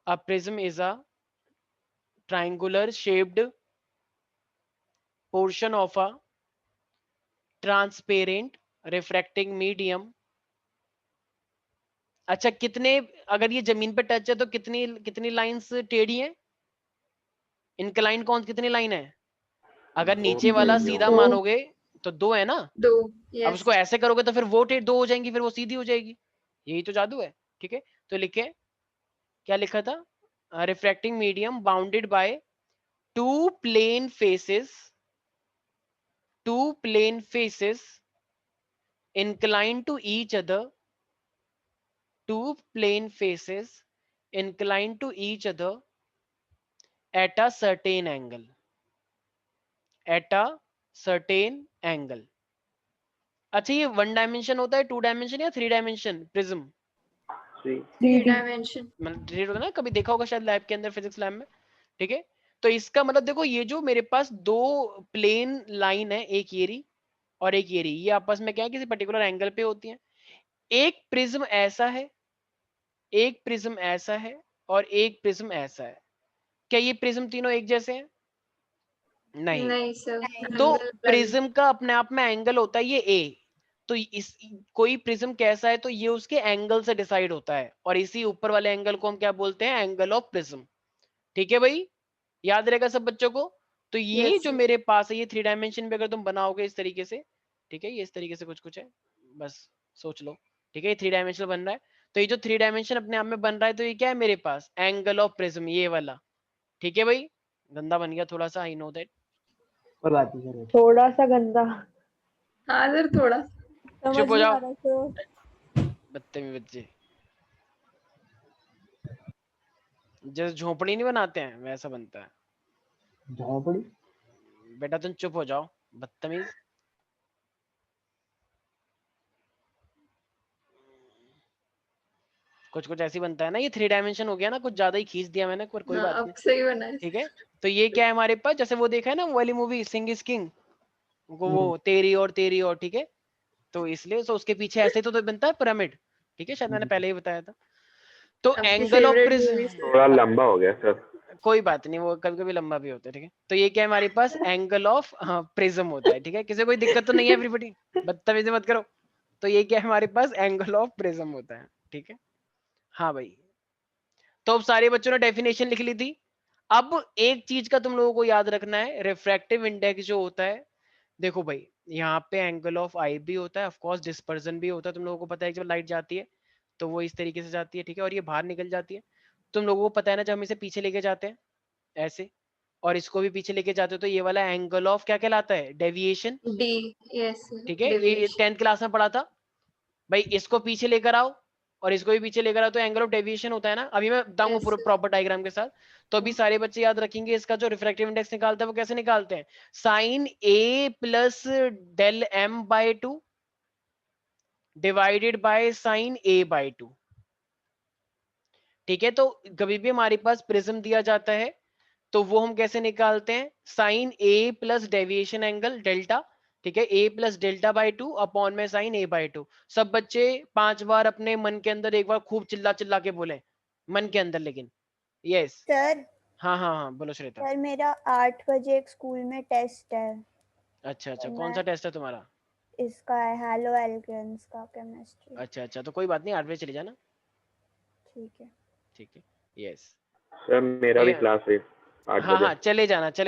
A prism is a triangular shaped portion of a transparent refracting medium. अच्छा, कितने, अगर ये जमीन पे टच है तो कितनी लाइंस टेढ़ी हैं? इनक्लाइन कौन कितनी लाइन है? अगर नीचे वाला सीधा मानोगे तो 2 है ना? 2। अब उसको ऐसे करोगे तो फिर वो 2 हो जाएंगी, फिर वो सीधी हो जाएगी। यही तो जादू है। ठीक है, तो लिखे, क्या लिखा था? Refracting medium bounded by two plane faces inclined to each other, two plane faces inclined to each other at a certain angle. अच्छा, ये 1 डायमेंशन होता है, 2 डायमेंशन या 3 डायमेंशन प्रिज्म? 3 डायमेंशन। मतलब होगा ना, कभी देखा होगा शायद लैब के अंदर, फिजिक्स लैब में। ठीक है, तो इसका मतलब देखो, ये जो मेरे पास 2 प्लेन लाइन है, एक ये रही और एक ये रही, ये आपस में क्या है, किसी पर्टिकुलर एंगल पे होती है। एक प्रिज्म ऐसा है और एक प्रिज्म ऐसा है। क्या ये प्रिज्म तीनों एक जैसे हैं? नहीं सर, तो प्रिज्म का अपने आप में एंगल होता है ये ए। तो इस कोई प्रिज्म कैसा है तो ये उसके एंगल से डिसाइड होता है, और इसी ऊपर वाले एंगल को हम क्या बोलते हैं? Angle of prism. ठीक है भाई, याद रहेगा सब बच्चों को? तो ये Yes, जो sir. मेरे पास है, ये 3 डायमेंशन में अगर तुम बनाओगे इस तरीके से, ठीक है, ये इस तरीके से कुछ है, बस सोच लो। ठीक है, ये 3 डायमेंशनल बन रहा है। तो ये जो 3 डायमेंशन अपने आप में बन रहा है, तो ये क्या है मेरे पास? एंगल ऑफ प्रिज्म, ये वाला। ठीक है भाई, गंदा बन गया थोड़ा सा, आई नो दैट। कोई बात नहीं सर। थोड़ा सा गंदा। हाँ सर, थोड़ा। चुप हो जाओ, तो बदतमीज बच्चे। जैसे झोपड़ी नहीं बनाते हैं वैसा बनता है। झोपड़ी? बेटा तुम चुप हो जाओ, बदतमीज। कुछ ऐसी बनता है ना, ये 3 डायमेंशन हो गया ना, कुछ ज्यादा ही खींच दिया मैंने, पर कोई हाँ, बात अब नहीं। सही बना है। ठीक है, तो ये क्या है हमारे पास, जैसे वो देखा है ना वो वाली मूवी सिंग इज किंग, वो तेरी और, ठीक है, तो इसलिए तो उसके पीछे ऐसे तो बनता है पिरामिड। ठीक है, शायद मैंने पहले ही बताया था। तो आपकी angle of favourite prism, movie. थोड़ा लंबा हो गया सर। कोई बात नहीं, वो कभी कभी लंबा भी होता है। ठीक है, तो ये क्या है हमारे पास? एंगल ऑफ प्रिज्म होता है। ठीक है, किसी को कोई दिक्कत तो नहीं है? एवरीबॉडी बदतमीजी मत करो। तो ये क्या है हमारे पास? एंगल ऑफ प्रिज्म होता है। ठीक है, हाँ भाई, तो अब सारे बच्चों ने डेफिनेशन लिख ली थी। अब एक चीज का तुम लोगों को याद रखना है, रिफ्रैक्टिव इंडेक्स जो होता है, देखो भाई, यहाँ पे एंगल ऑफ आई भी होता है, ऑफ कोर्स डिस्पर्जन भी होता है। तुम लोगों को पता है कि जब लाइट जाती है तो वो इस तरीके से जाती है, ठीक है, और ये बाहर निकल जाती है। तुम लोगों को पता है ना, जब हम इसे पीछे लेके जाते हैं ऐसे, और इसको भी पीछे लेके जाते हो, तो ये वाला एंगल ऑफ क्या कहलाता है? डेविएशन। डी। यस, ठीक है, ये 10th क्लास में पढ़ा था भाई। इसको पीछे लेकर आओ और इसको भी पीछे लेकर आओ, तो एंगल ऑफ डेविएशन होता है ना। अभी मैं बताऊंगा पूरे प्रॉपर डायग्राम के साथ। तो अभी सारे बच्चे याद रखेंगे, इसका जो रिफ्रैक्टिव इंडेक्स निकालते हैं वो कैसे निकालते हैं? Sine A plus del M by 2 divided by sine A by 2। ठीक है, तो कभी भी हमारे पास प्रिज्म दिया जाता है तो वो हम कैसे निकालते हैं? Sine A plus deviation angle delta. ठीक है, ए प्लस डेल्टा बाई 2 अपॉन में साइन ए बाई 2। सब बच्चे 5 बार अपने मन के अंदर एक बार खूब चिल्ला चिल्ला के बोले, मन के अंदर। लेकिन यस सर, हाँ बोलो श्वेता। सर मेरा 8 बजे एक स्कूल में टेस्ट है। अच्छा, तो कौन सा टेस्ट है तुम्हारा? इसका है हैलो एल्केन्स का केमिस्ट्री। अच्छा, तो कोई बात नहीं, 8 बजे चले जाना। ठीक है। ठीक है, यस सर मेरा भी क्लास है 8 बजे। हाँ, चले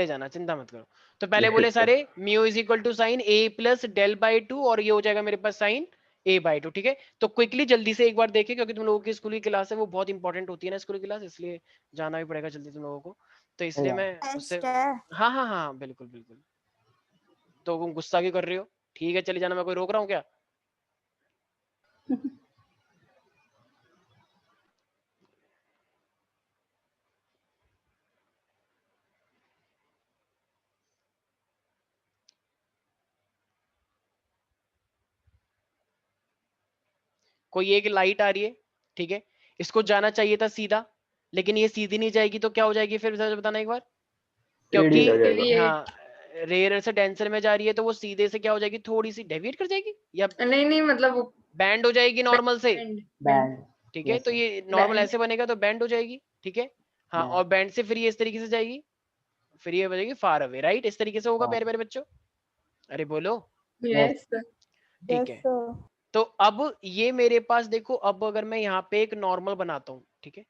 जाना, चिंता मत करो। तो पहले बोले सारे mu is equal to sine A plus del by 2, और ये हो जाएगा मेरे पास साइन ए बाई 2। ठीक है, तो क्विकली जल्दी से एक बार देखें, क्योंकि तुम लोगों की स्कूल की क्लास है वो बहुत इंपॉर्टेंट होती है ना, स्कूल की क्लास, इसलिए जाना भी पड़ेगा जल्दी तुम लोगों को। तो इसलिए मैं उससे, टेस्ट है। हाँ बिल्कुल। तो तुम गुस्सा क्यों कर रही हो? ठीक है, चले जाना, मैं कोई रोक रहा हूँ क्या? कोई एक लाइट आ रही है, ठीक है, इसको जाना चाहिए था सीधा, लेकिन ये सीधी नहीं जाएगी, तो क्या हो जाएगी फिर जरा बताना एक बार। क्योंकि Radiate हो जाएगा। हाँ रेयर से डेंसर में जा रही है, तो वो सीधे से क्या हो जाएगी, थोड़ी सी डेविएट कर जाएगी या नहीं नहीं मतलब वो बैंड हो जाएगी नॉर्मल से, बैंड बैंड। ठीक है। Yes, तो sir. ये नॉर्मल बैंड ऐसे बनेगा तो बैंड हो जाएगी, ठीक है। हाँ Band. और बैंड से फिर ये इस तरीके से जाएगी, फिर ये बजेगी फार अवे, राइट, इस तरीके से होगा Far. प्यारे प्यारे बच्चों, अरे बोलो, यस ठीक यस है। सर। तो अब ये मेरे पास देखो, अब अगर मैं यहाँ पे एक नॉर्मल बनाता हूँ, ठीक है,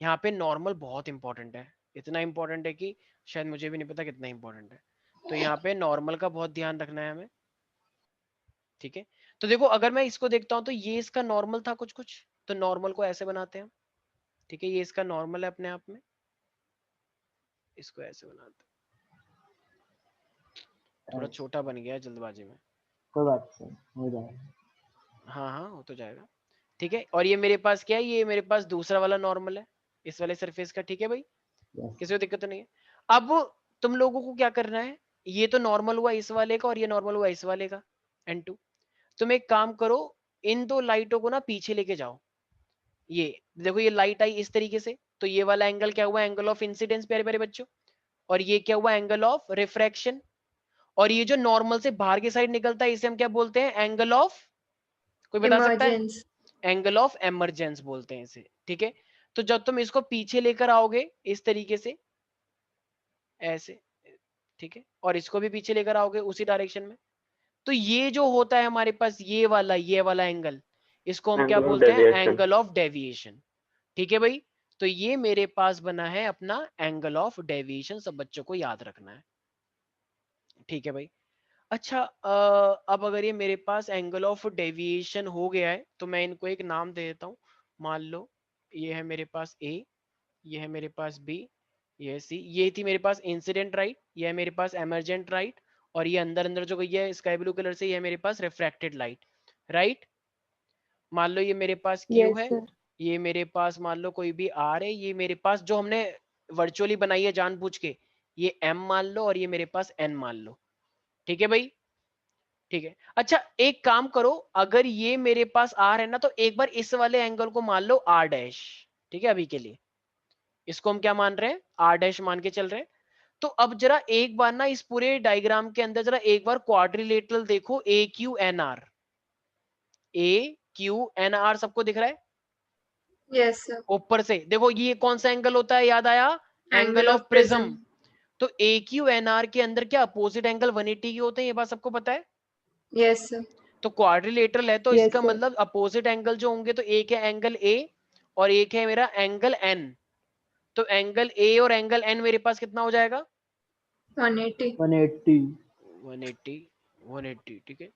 यहाँ पे नॉर्मल बहुत इंपॉर्टेंट है, इतना इंपॉर्टेंट है कि शायद मुझे भी नहीं पता कितना इंपॉर्टेंट है। तो यहाँ पे नॉर्मल का बहुत ध्यान रखना है हमें, ठीक है। तो देखो अगर मैं इसको देखता हूँ तो ये इसका नॉर्मल था कुछ कुछ, तो नॉर्मल को ऐसे बनाते हैं हम, ठीक है, ये इसका नॉर्मल है अपने आप में, इसको ऐसे बनाते हैं, थोड़ा Yes. छोटा बन गया है जल्दबाजी में, कोई बात नहीं, हो जाएगा। हाँ हाँ हो तो जाएगा, ठीक है। और ये मेरे पास क्या है, ये मेरे पास दूसरा वाला नॉर्मल है इस वाले सरफेस का, ठीक है भाई, Yes. किसी को दिक्कत तो नहीं है। अब तुम लोगों को क्या करना है, ये तो नॉर्मल हुआ इस वाले का और ये नॉर्मल हुआ इस वाले का N2, तुम एक काम करो, इन दो लाइटों को ना पीछे लेके जाओ, ये देखो ये लाइट आई इस तरीके से, तो ये वाला एंगल क्या हुआ, एंगल ऑफ इंसिडेंस प्यारे प्यारे बच्चों, और ये क्या हुआ, एंगल ऑफ रिफ्रैक्शन, और ये जो नॉर्मल से बाहर की साइड निकलता है इसे हम क्या बोलते हैं, एंगल ऑफ, कोई बता सकता है, इमर्जेंस एंगल ऑफ एमरजेंस बोलते हैं इसे, ठीक है। तो जब तुम इसको पीछे लेकर आओगे इस तरीके से ऐसे, ठीक है, और इसको भी पीछे लेकर आओगे उसी डायरेक्शन में, तो ये जो होता है हमारे पास ये वाला एंगल, इसको हम क्या Angle of बोलते हैं, deviation. एंगल ऑफ डेविएशन, ठीक है भाई। तो ये मेरे पास बना है अपना एंगल ऑफ डेविएशन, सब बच्चों को याद रखना है, ठीक है भाई। अच्छा अब अगर ये मेरे पास एंगल ऑफ डेविएशन हो गया है तो मैं इनको एक नाम दे देता हूँ, मान लो ये है मेरे पास ए, ये है मेरे पास बी, ये है सी, ये थी मेरे पास इंसिडेंट राइट, ये है मेरे पास एमरजेंट राइट, और ये अंदर अंदर जो गई है स्काई ब्लू कलर से, ये है मेरे पास रिफ्रैक्टेड लाइट, राइट। मान लो ये मेरे पास क्यू यस है, सर। ये मेरे पास मान लो कोई भी आर है, ये मेरे पास जो हमने वर्चुअली बनाई है जानबूझ के, ये एम मान लो, और ये मेरे पास एन मान लो, ठीक है भाई, ठीक है। अच्छा एक काम करो, अगर ये मेरे पास आर है ना, तो एक बार इस वाले एंगल को मान लो आर डैश, ठीक है, अभी के लिए इसको हम क्या मान रहे हैं, आर डैश मान के चल रहे हैं। तो अब जरा एक बार ना इस पूरे डायग्राम के अंदर जरा एक बार क्वाड्रिलेटरल देखो, ए Q N are, A Q N are सबको दिख रहा है, यस सर ऊपर से देखो ये कौन सा एंगल होता है, याद आया, एंगल ऑफ प्रिज्म। तो ए क्यू एन आर के अंदर क्या अपोजिट एंगल 180 के होते हैं, ये बात सबको पता है। यस सर तो क्वाड्रिलेटरल है तो Yes, इसका sir. मतलब अपोजिट एंगल जो होंगे, तो एक है एंगल ए और एक है मेरा एंगल एन, तो एंगल ए और एंगल एन मेरे पास कितना हो जाएगा, 180 180। 180, 180, ठीक है।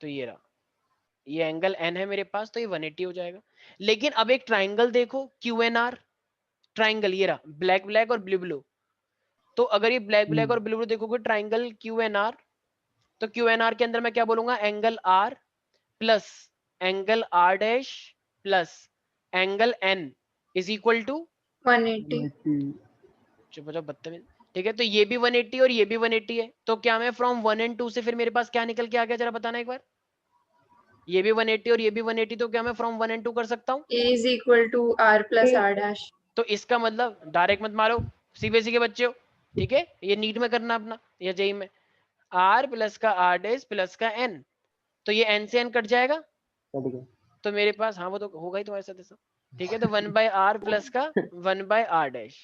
तो ये रहा, ये एंगल एन है मेरे पास, तो ये 180 हो जाएगा। लेकिन अब एक ट्राइंगल देखो क्यू एन आर, ट्राइंगल ये रहा, ब्लैक ब्लैक और ब्लू ब्लू, तो अगर ये ब्लैक ब्लैक और ब्लू ब्लू देखोगे ट्राइंगल क्यू एन आर, तो क्यू एन आर के अंदर मैं क्या बोलूंगा, angle R plus angle R dash plus angle N is equal to, 180 चुप हो जाओ बदतमीज, ठीक है। तो ये भी 180 और ये भी 180 है, तो क्या मैं फ्रॉम 1 एंड 2 से फिर मेरे पास क्या निकल के आ गया, जरा बताना एक बार, ये भी 180 और ये भी 180, तो क्या मैं फ्रॉम 1 एंड 2 कर सकता हूँ। A is equal to R plus R dash तो इसका मतलब डायरेक्ट मत मारो, सीबीएसई के बच्चे हो, ठीक है, ये नीट में करना अपना या जेई में, आर प्लस का आर डैश प्लस का एन, तो ये एन से एन कट जाएगा, कट गया। तो मेरे पास हाँ वो तो होगा ही तुम्हारे साथ ऐसा, ठीक है। तो 1 बाय आर प्लस का 1 बाय आर डैश,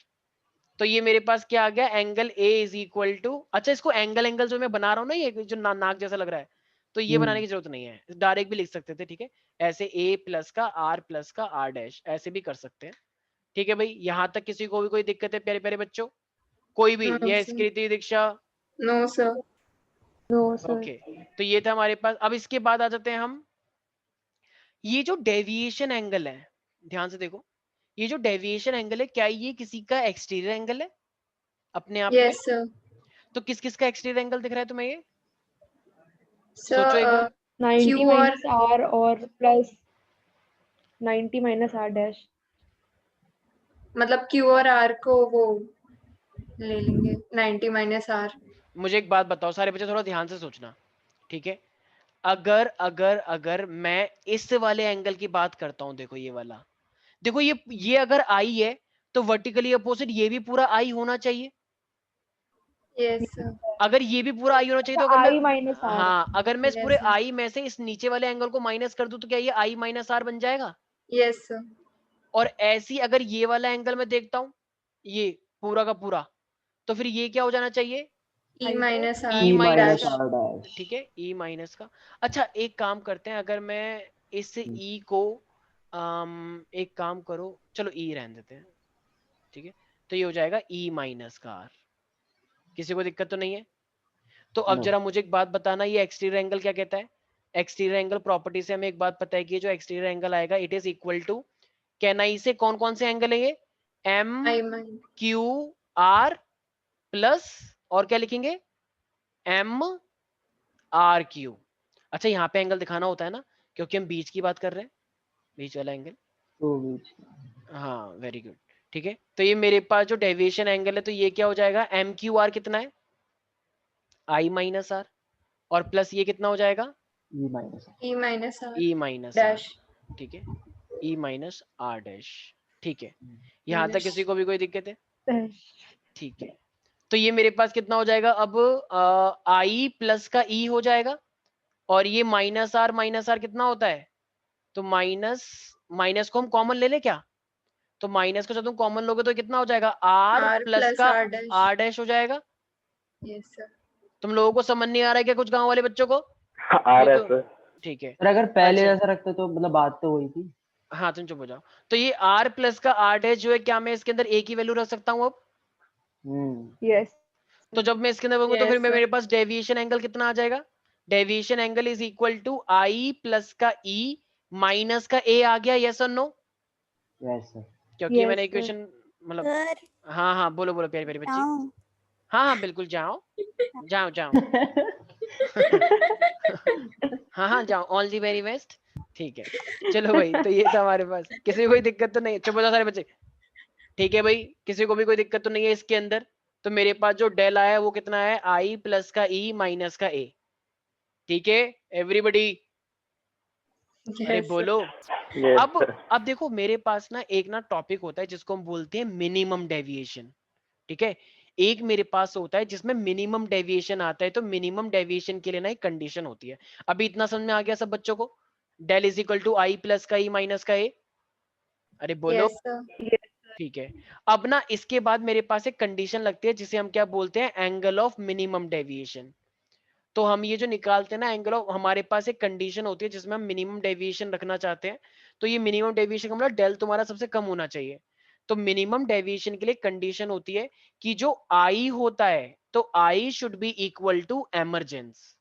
तो ये मेरे पास क्या आ गया, angle A is equal to, अच्छा इसको एंगल एंगल जो मैं बना रहा हूँ ना, ये जो नाक जैसा लग रहा है, तो ये बनाने की जरूरत नहीं है, डायरेक्ट भी लिख सकते थे, ठीक है, ऐसे ए प्लस का आर डैश ऐसे भी कर सकते हैं, ठीक है भाई। यहां तक किसी को भी कोई दिक्कत है प्यारे प्यारे बच्चों, कोई भी, No, ये sir. Kriti Diksha, No sir no sir. Okay. तो ये था हमारे पास, अब इसके बाद आ जाते हैं हम, ये जो डेविएशन एंगल है, ध्यान से देखो, ये जो डेविएशन एंगल है, क्या ये किसी का एक्सटीरियर एंगल है अपने आप yes में, sir तो किस किस का एक्सटीरियर एंगल दिख रहा है तुम्हें, ये sir सोचो एक बार। 90 Q माइनस आर और प्लस 90 माइनस आर डैश। मतलब Q और R को वो ले लेंगे 90 minus R मुझे एक बात बताओ सारे बच्चे, थोड़ा ध्यान से सोचना, ठीक है। अगर अगर अगर मैं इस वाले एंगल की बात करता हूं, देखो ये वाला, देखो ये अगर आई है तो वर्टिकली अपोजिट ये भी पूरा आई होना चाहिए। Yes, sir. अगर ये भी पूरा आई होना चाहिए तो अगर I मैं, minus R. हाँ, अगर मैं इस Yes, पूरे sir. आई में से इस नीचे वाले एंगल को माइनस कर दूं तो क्या ये आई माइनस आर बन जाएगा? Yes, sir. और ऐसी अगर ये वाला एंगल मैं देखता हूं, ये पूरा का पूरा, तो फिर ये क्या हो जाना चाहिए? E minus R E E minus, minus R dash. ठीक है, E माइनस का। अच्छा एक काम करते हैं, अगर मैं इस E को एक काम करो, चलो E रहने देते हैं, ठीक है, तो ये हो जाएगा E माइनस का R। किसी को दिक्कत तो नहीं है? तो अब No. जरा मुझे एक बात बताना, ये एक्सटीरियर एंगल क्या कहता है? एक्सटीरियर एंगल प्रॉपर्टी से हमें एक बात पता है कि जो एक्सटीरियर एंगल आएगा इट इज इक्वल टू, कहना इसे कौन कौन से एंगल है ये? M I minus. Q R plus, और क्या लिखेंगे? M R Q. अच्छा यहाँ पे एंगल दिखाना होता है ना, क्योंकि हम बीच की बात कर रहे हैं, बीच वाला एंगल। तो बीच. हाँ वेरी गुड, ठीक है। तो ये मेरे पास जो डेविएशन एंगल है, तो ये क्या हो जाएगा? एम क्यू आर कितना है? आई माइनस आर, और प्लस ये कितना हो जाएगा? E minus R. E minus R E minus R, dash. ठीक है, ई माइनस आर डैश, ठीक है। यहाँ तक Minus. किसी को भी कोई दिक्कत है? Dash. ठीक है, तो ये मेरे पास कितना हो जाएगा अब? आई प्लस का ई हो जाएगा, और ये माइनस आर कितना होता है? तो माइनस माइनस को हम कॉमन ले ले क्या? तो माइनस को जब तुम कॉमन लोगे तो कितना हो जाएगा? आर R प्लस plus का R dash. आर डैश हो जाएगा। Yes, sir. तुम लोगों को समझ नहीं आ रहा है क्या कुछ गांव वाले बच्चों को? आ ये रहा है तो सर। ठीक है, सर अगर पहले अच्छा। जैसा रखते तो मतलब बात तो वही थी. हाँ तुम चुप हो जाओ। तो ये आर प्लस का आर डैश जो है, क्या मैं इसके अंदर एक ही वैल्यू रख सकता हूँ अब? Yes. तो जब मैं इसके अंदर बोलूंगा तो Yes, फिर sir. मेरे पास डेविएशन एंगल कितना आ जाएगा? Deviation angle is equal to I plus का ई माइनस का ए आ गया, यस और नो? Yes sir. क्योंकि Yes, मैंने sir. इक्वेशन मतलब, सर हाँ हाँ बोलो बोलो प्यारी प्यारी बच्ची। जाऊं? हाँ हाँ बिल्कुल जाओ जाओ जाओ। हाँ हाँ जाओ, ऑल दी वेरी बेस्ट। ठीक है, चलो भाई, तो ये था हमारे पास। किसी को कोई दिक्कत तो नहीं? चुप हो जाओ सारे बच्चे। ठीक है भाई, किसी को भी कोई दिक्कत तो नहीं है इसके अंदर? तो मेरे पास जो डेल आया है वो कितना है? आई प्लस का ई माइनस का ए। ठीक है एवरीबॉडी, अरे Yes, sir. बोलो। यस अब सर। अब देखो मेरे पास ना एक ना टॉपिक होता है जिसको हम बोलते हैं मिनिमम डेविएशन। ठीक है, एक मेरे पास होता है जिसमें मिनिमम डेविएशन आता है। तो मिनिमम डेविएशन के लिए ना एक कंडीशन होती है। अभी इतना समझ में आ गया सब बच्चों को? Del is equal to I plus का ई माइनस का ए, अरे बोलो। Yes, sir. ठीक है, अब ना इसके बाद मेरे पास एक कंडीशन लगती है जिसे हम क्या बोलते हैं? Angle of minimum deviation. तो हम ये जो निकालते हैं ना एंगल ऑफ, हमारे पास एक कंडीशन होती है जिसमें हम मिनिमम डेविएशन रखना चाहते हैं। तो ये मिनिमम डेविएशन का मतलब डेल तुम्हारा सबसे कम होना चाहिए। तो मिनिमम डेविएशन के लिए कंडीशन होती है कि जो आई होता है, तो I should be equal to emergence.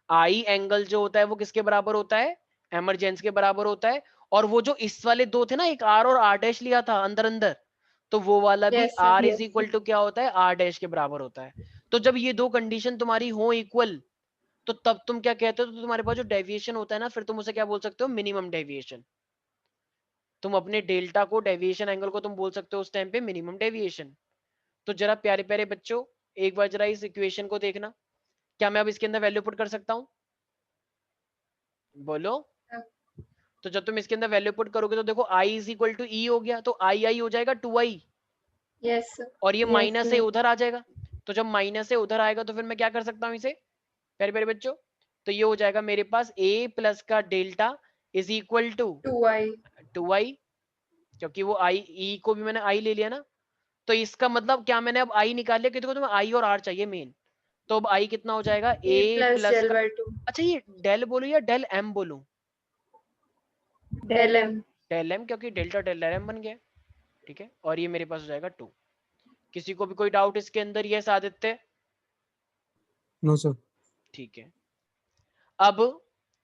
I angle जो होता है वो किसके बराबर होता है? एमरजेंस के बराबर होता है। और वो जो इस वाले दो थे ना, एक आर और आर डैश लिया था अंदर अंदर, तो वो वाला भी Yes, sir. R is Yes. Equal to क्या होता है? आर डैश के बराबर होता है। तो जब ये दो कंडीशन तुम्हारी हो इक्वल, तो तब तुम क्या कहते हो? तो तुम्हारे पास जो डेविएशन होता है ना, फिर तुम उसे क्या बोल सकते हो? Minimum deviation. तुम अपने डेल्टा को, डेविएशन एंगल को तुम बोल सकते हो उस टाइम पे मिनिमम डेविएशन। तो जरा प्यारे प्यारे बच्चों, एक बार जरा इस इक्वेशन को देखना। क्या मैं अब इसके अंदर वैल्यू पुट कर सकता हूँ? बोलो। तो जब तुम इसके अंदर वैल्यू पुट करोगे तो देखो आई इज इक्वल टू ई हो गया, तो आई आई हो जाएगा 2i, Yes, sir. और ये Yes, माइनस से sir. उधर आ जाएगा। तो जब माइनस से उधर आएगा तो फिर मैं क्या कर सकता हूँ इसे, प्यारे प्यारे बच्चों? तो ये हो जाएगा मेरे पास a प्लस का delta is equal to 2i. 2i, क्योंकि वो i, e को भी मैंने i ले लिया ना। तो इसका मतलब क्या, मैंने अब i निकाल लिया, क्योंकि तुम्हें i और r चाहिए मेन। तो अब i कितना हो जाएगा? E a plus plus del का, by 2. अच्छा ये डेल बोलूं या डेल m बोलूं? Del m. डेल m, क्योंकि डेल्टा डेल m बन गया। ठीक है, और ये मेरे पास हो जाएगा 2। किसी को भी कोई डाउट इसके अंदर? यस आदित्य? No sir. ठीक है, अब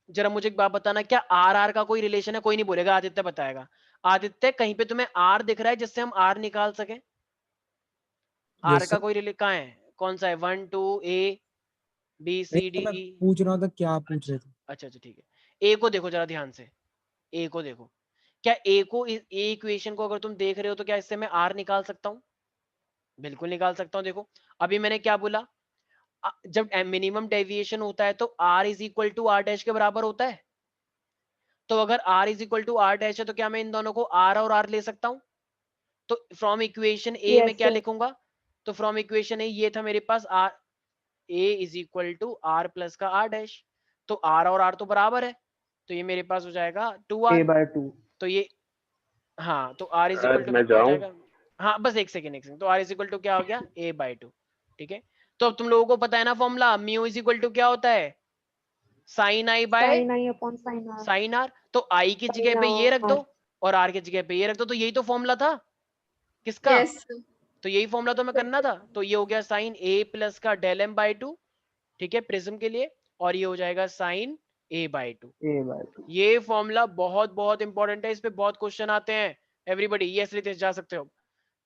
जरा मुझे एक बात बताना, क्या आर आर का कोई रिलेशन है? कोई नहीं बोलेगा, आदित्य बताएगा। आदित्य कहीं पे तुम्हें आर दिख रहा है जिससे हम आर निकाल सके? आर यस का सर। कोई रिले कहाँ है? कौन सा है? 1 2 ए बी सी डी मैं ई? पूछ रहा था क्या आप पूछ रहे थे। अच्छा अच्छा ठीक है, ए को देखो जरा ध्यान से, ए को देखो। क्या ए को, ए इक्वेशन को अगर तुम देख रहे हो तो क्या इससे मैं आर निकाल सकता हूँ? बिल्कुल निकाल सकता हूँ। देखो अभी मैंने क्या बोला? जब मिनिमम डेविएशन होता है तो r is equal to r dash के बराबर होता है। तो अगर r is equal to r dash है तो क्या मैं इन दोनों को r और r ले सकता हूं? तो फ्रॉम इक्वेशन ए Yes, में क्या sir. लिखूंगा? तो फ्रॉम इक्वेशन ए ये था मेरे पास r a is equal to r plus का r डैश। तो r और r तो बराबर है, तो ये मेरे पास हो जाएगा 2r। a/2। तो ये हाँ, तो r इज इक्वल टू मैं कितना हो जाऊं? जाएगा? हाँ बस एक सेकेंड। तो r इज इक्वल टू क्या हो गया? a/2। ठीक है, तो अब तुम लोगों को पता है ना formula, mu is equal to क्या होता है? Sine I by Sin I upon sin R. Sine R. तो आई की जगह पे ये रख दो और आर की जगह पे ये रख दो, तो यही तो फॉर्मूला था किसका? Yes. तो यही फॉर्मूला तो मैं करना था। तो ये हो गया साइन ए प्लस का डेल एम बाई टू, ठीक है, प्रिज्म के लिए, और ये हो जाएगा sign A by to. a/2। ये फॉर्मूला बहुत बहुत इंपॉर्टेंट है, इस पे बहुत क्वेश्चन आते हैं। एवरीबॉडी यस रितेश जा सकते हो।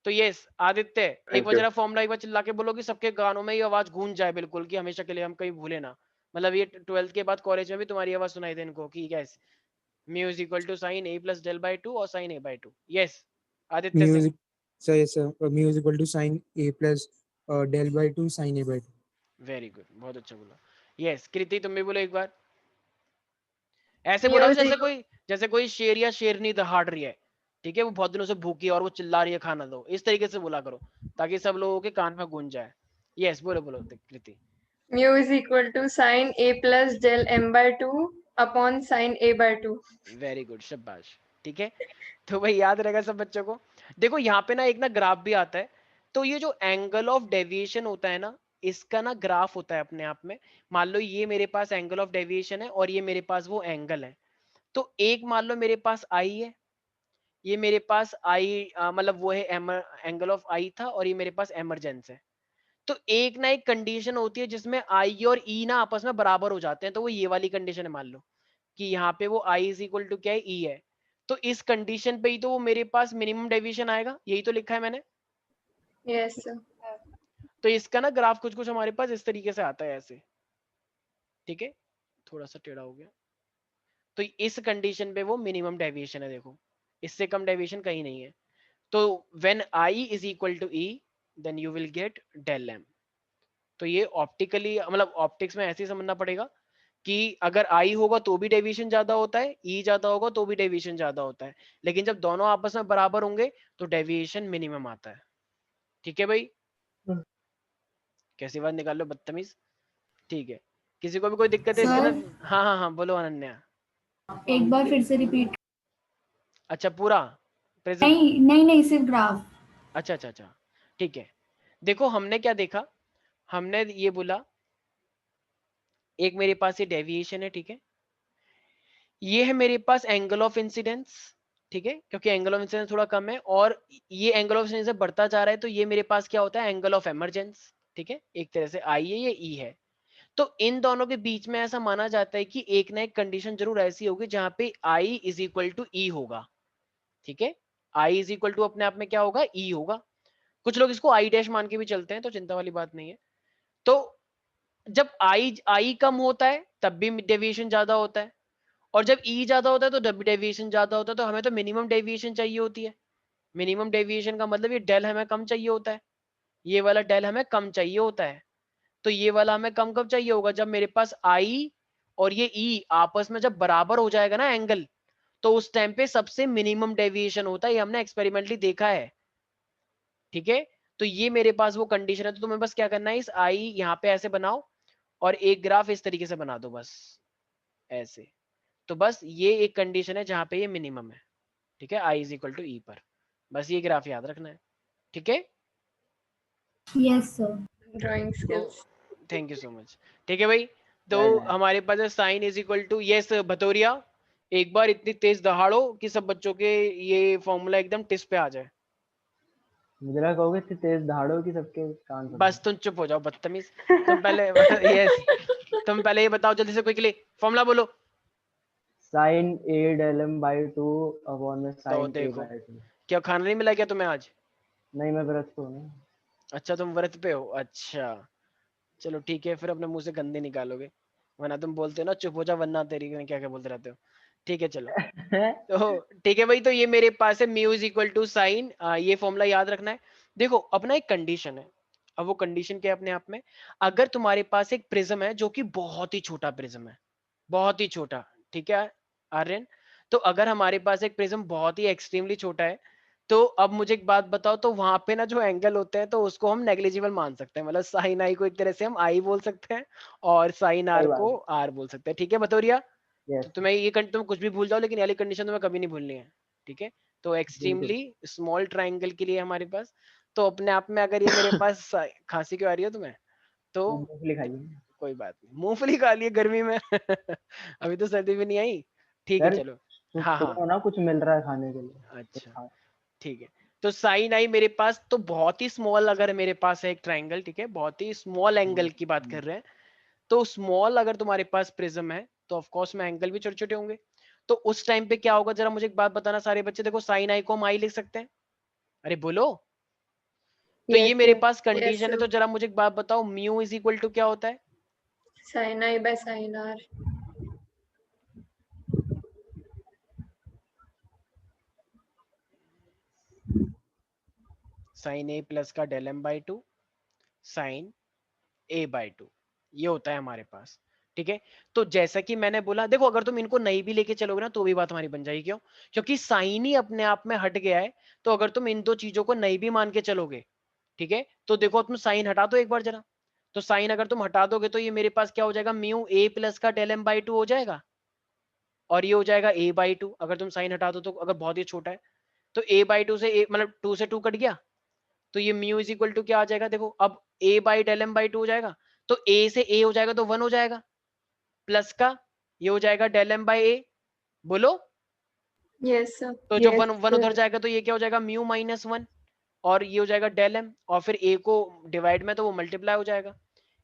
तो यस आदित्य, एक बार you. जरा फॉर्मूला एक बार चिल्ला के बोलो कि सबके कानों में ये आवाज गूंज जाए बिल्कुल, कि हमेशा के लिए हम कहीं भूले ना। मतलब ये 12th के बाद कॉलेज में भी तुम्हारी आवाज सुनाई दे इनको कि yes mu is equal to sine A plus del by two और sine A by two. Yes Aditya Singh. mu is equal to sin a plus del by 2 sin a by 2। Very good, बहुत अच्छा बोला। यस कृति तुम भी बोलो एक बार, ऐसे Mu बोलो is जैसे कोई शेर या शेरनी दहाड़ रही है, ठीक है, वो बहुत दिनों से भूखी है और वो चिल्ला रही है खाना दो, इस तरीके से बोला करो ताकि सब लोगों के कान में गूंज जाए। यस बोलो बोलो कृति। mu is equal to sin a plus del m by 2 upon sin a by 2. Very good, शाबाश। ठीक है, तो भाई याद रहेगा सब बच्चों को। देखो यहाँ पे ना एक ना ग्राफ भी आता है, तो ये जो एंगल ऑफ डेविएशन होता है ना, इसका ना ग्राफ होता है अपने आप में। मान लो ये मेरे पास एंगल ऑफ डेविएशन है और ये मेरे पास वो एंगल है। तो एक मान लो मेरे पास आई है, ये मेरे पास आई मतलब वो है एंगल ऑफ आई था, और ये मेरे पास एमरजेंस है। तो एक ना एक कंडीशन होती है जिसमें आई और ई ना आपस में बराबर हो जाते हैं, तो वो ये वाली कंडीशन है। मान लो कि यहाँ पे वो आई इज इक्वल टू क्या है? ई है। तो इस कंडीशन पे ही तो वो मेरे पास मिनिमम डेविएशन आएगा, यही तो लिखा है मैंने। Yes, sir. तो इसका ना ग्राफ कुछ कुछ हमारे पास इस तरीके से आता है ऐसे, ठीक है, थोड़ा सा टेढ़ा हो गया। तो इस कंडीशन पे वो मिनिमम डेविएशन है, देखो इससे कम डेविएशन कहीं नहीं है। तो when I is equal to E then you will get del M. तो ये ऑप्टिकली मतलब ऑप्टिक्स में ऐसे ही समझना पड़ेगा कि अगर आई होगा तो भी डेविएशन ज्यादा होता है, ई ज्यादा होगा तो भी डेविएशन ज्यादा होता है, लेकिन जब दोनों आपस में बराबर होंगे तो डेविएशन मिनिमम आता है। ठीक है भाई, कैसी बात निकाल लो बदतमीज। ठीक है, किसी को भी कोई दिक्कत है इसके सर? अंदर? हाँ हाँ हाँ बोलो अनन्या। एक बार फिर से रिपीट। अच्छा पूरा प्रेजेंट? नहीं नहीं नहीं, सिर्फ ग्राफ। अच्छा अच्छा अच्छा, ठीक है। देखो हमने क्या देखा, हमने ये बोला एक मेरे पास ये डेविएशन है, ठीक है, ये है मेरे पास एंगल ऑफ इंसिडेंस, ठीक है, क्योंकि एंगल ऑफ इंसिडेंस थोड़ा कम है और ये एंगल ऑफ इंसिडेंस बढ़ता जा रहा है, तो ये मेरे पास क्या होता है? Angle of emergence. ठीक है, एक तरह से आई है, ये ई है। तो इन दोनों के बीच में ऐसा माना जाता है कि एक ना एक कंडीशन जरूर ऐसी होगी जहां पे आई इज इक्वल टू ई होगा। ठीक है, आई इज इक्वल टू अपने आप में क्या होगा? ई होगा। कुछ लोग इसको आई डैश मान के भी चलते हैं, तो चिंता वाली बात नहीं है। तो जब आई कम होता है तब भी डेविएशन ज्यादा होता है, और जब ई ज्यादा होता है तो डेविएशन ज्यादा होता है। तो हमें तो मिनिमम डेविएशन चाहिए होती है। मिनिमम डेविएशन का मतलब ये डेल हमें कम चाहिए होता है, ये वाला डेल हमें कम चाहिए होता है। तो ये वाला हमें कम कब चाहिए होगा? जब मेरे पास आई और ये ई आपस में जब बराबर हो जाएगा ना एंगल, तो उस टाइम पे सबसे मिनिमम डेविएशन होता है। ये हमने एक्सपेरिमेंटली देखा है। ठीक है, तो ये मेरे पास वो कंडीशन है। तो तुम्हें बस क्या करना है, इस आई यहाँ पे ऐसे बनाओ और एक ग्राफ इस तरीके से बना दो, बस ऐसे। तो बस ये एक कंडीशन है जहां पे ये मिनिमम है। ठीक है, I is equal to E पर, बस ये ग्राफ याद रखना है। ठीक है, yes sir. Drawing skills. Thank you so much. ठीक है भाई, तो हमारे पास है sine is equal to, yes Bhatauria एक बार इतनी तेज दहाड़ो कि सब बच्चों के ये फॉर्मूला एकदम टिस पे आ जाए। मुझे लगा कहोगे इतनी तेज दहाड़ो कि सबके कान फट बस तुम चुप हो जाओ बदतमीज। तुम पहले यस तुम पहले ये बताओ जल्दी से क्विकली, फॉर्मूला बोलो। sin a del m by 2 upon में sin a देखो by 2। क्या खाना नहीं मिला क्या तुम्हें आज? नहीं मैं व्रत पे हूँ ना। अच्छा तुम व्रत पे हो, अच्छा चलो ठीक है, फिर अपने मुंह से गंदे निकालोगे, वरना तुम बोलते हो ना चुप हो जा वरना तेरी में क्या क्या बोलते रहते हो। ठीक है चलो तो ठीक है भाई, तो ये मेरे पास है mu is equal to sine, ये फॉर्मूला याद रखना है। देखो अपना एक कंडीशन है, अब वो कंडीशन क्या है अपने आप में, अगर तुम्हारे पास एक प्रिज्म है जो कि बहुत ही छोटा प्रिज्म है, बहुत ही छोटा, ठीक है आर्यन, तो अगर हमारे पास एक प्रिज्म बहुत ही एक्सट्रीमली छोटा है, तो अब मुझे एक बात बताओ, तो वहां पे ना जो एंगल होते हैं तो उसको हम नेग्लिजिबल मान सकते हैं, मतलब साइन आई को एक तरह से हम आई बोल सकते हैं और साइन आर सही बात को आर बोल सकते हैं, ठीक है बतौरिया। है। तो यस तुम्हें ये तुम कुछ भी भूल जाओ, लेकिन ये वाली कंडीशन तुम्हें कभी नहीं भूलनी है, ठीक है। तो एक्सट्रीमली स्मॉल ट्राइंगल के लिए हमारे पास, तो अपने आप में अगर ये मेरे पास खांसी क्यों आ रही है तुम्हें, तो वो मूंगफली खाइए कोई बात नहीं, मूंगफली खा लिए गर्मी में अभी तो सर्दी भी नहीं आई, ठीक है सर। चलो। कुछ हाँ हाँ, सुनो ना, कुछ मिल रहा है खाने के लिए, कुछ अच्छा खाओ। ठीक है। तो साइन आई मेरे पास तो बहुत ही स्मॉल, अगर मेरे पास है एक ट्राइंगल, ठीक है, बहुत ही स्मॉल एंगल की बात कर रहे हैं, तो स्मॉल अगर तुम्हारे पास प्रिज्म है तो ऑफ कोर्स में एंगल भी छोटे छोटे होंगे। तो उस टाइम पे क्या होगा, जरा मुझे एक बात बताना सारे बच्चे, देखो साइन आई को हम आई लिख सकते हैं, अरे बोलो। तो ये यस मेरे सर। पास Yes, कंडीशन है, sir. तो जरा मुझे एक बात बताओ, म्यू इज इक्वल टू क्या होता है? Sin I by sin R. Sine A plus का del M by two sine A by two, ये होता है हमारे पास, ठीक है। तो जैसा कि मैंने बोला, देखो अगर तुम इनको नहीं भी लेके चलोगे ना तो भी बात हमारी बन जाएगी, क्यों? क्योंकि साइन ही अपने आप में हट गया है, तो अगर तुम इन दो चीजों को नहीं भी मान के चलोगे, ठीक है, तो देखो तुम साइन हटा दो एक बार जरा, तो साइन अगर तुम हटा दोगे तो ये मेरे पास क्या हो जाएगा, म्यू ए प्लस का डेल एम बाई टू हो जाएगा, और ये हो जाएगा ए बाई टू, अगर तुम साइन हटा दो तो, अगर बहुत ही छोटा है तो ए बाई टू से ए, मतलब टू से टू कट गया, तो ये म्यू इज इक्वल टू क्या आ जाएगा, देखो अब A by del M by two हो जाएगा, तो ए से ए हो जाएगा तो वन हो जाएगा, प्लस का ये हो जाएगा डेल एम बाई ए, बोलो। Yes, sir. तो जब Yes, वन वन उधर sir. जाएगा तो ये क्या हो जाएगा, म्यू माइनस वन, और ये हो जाएगा डेल एम, और फिर ए को डिवाइड में तो वो मल्टीप्लाई हो जाएगा।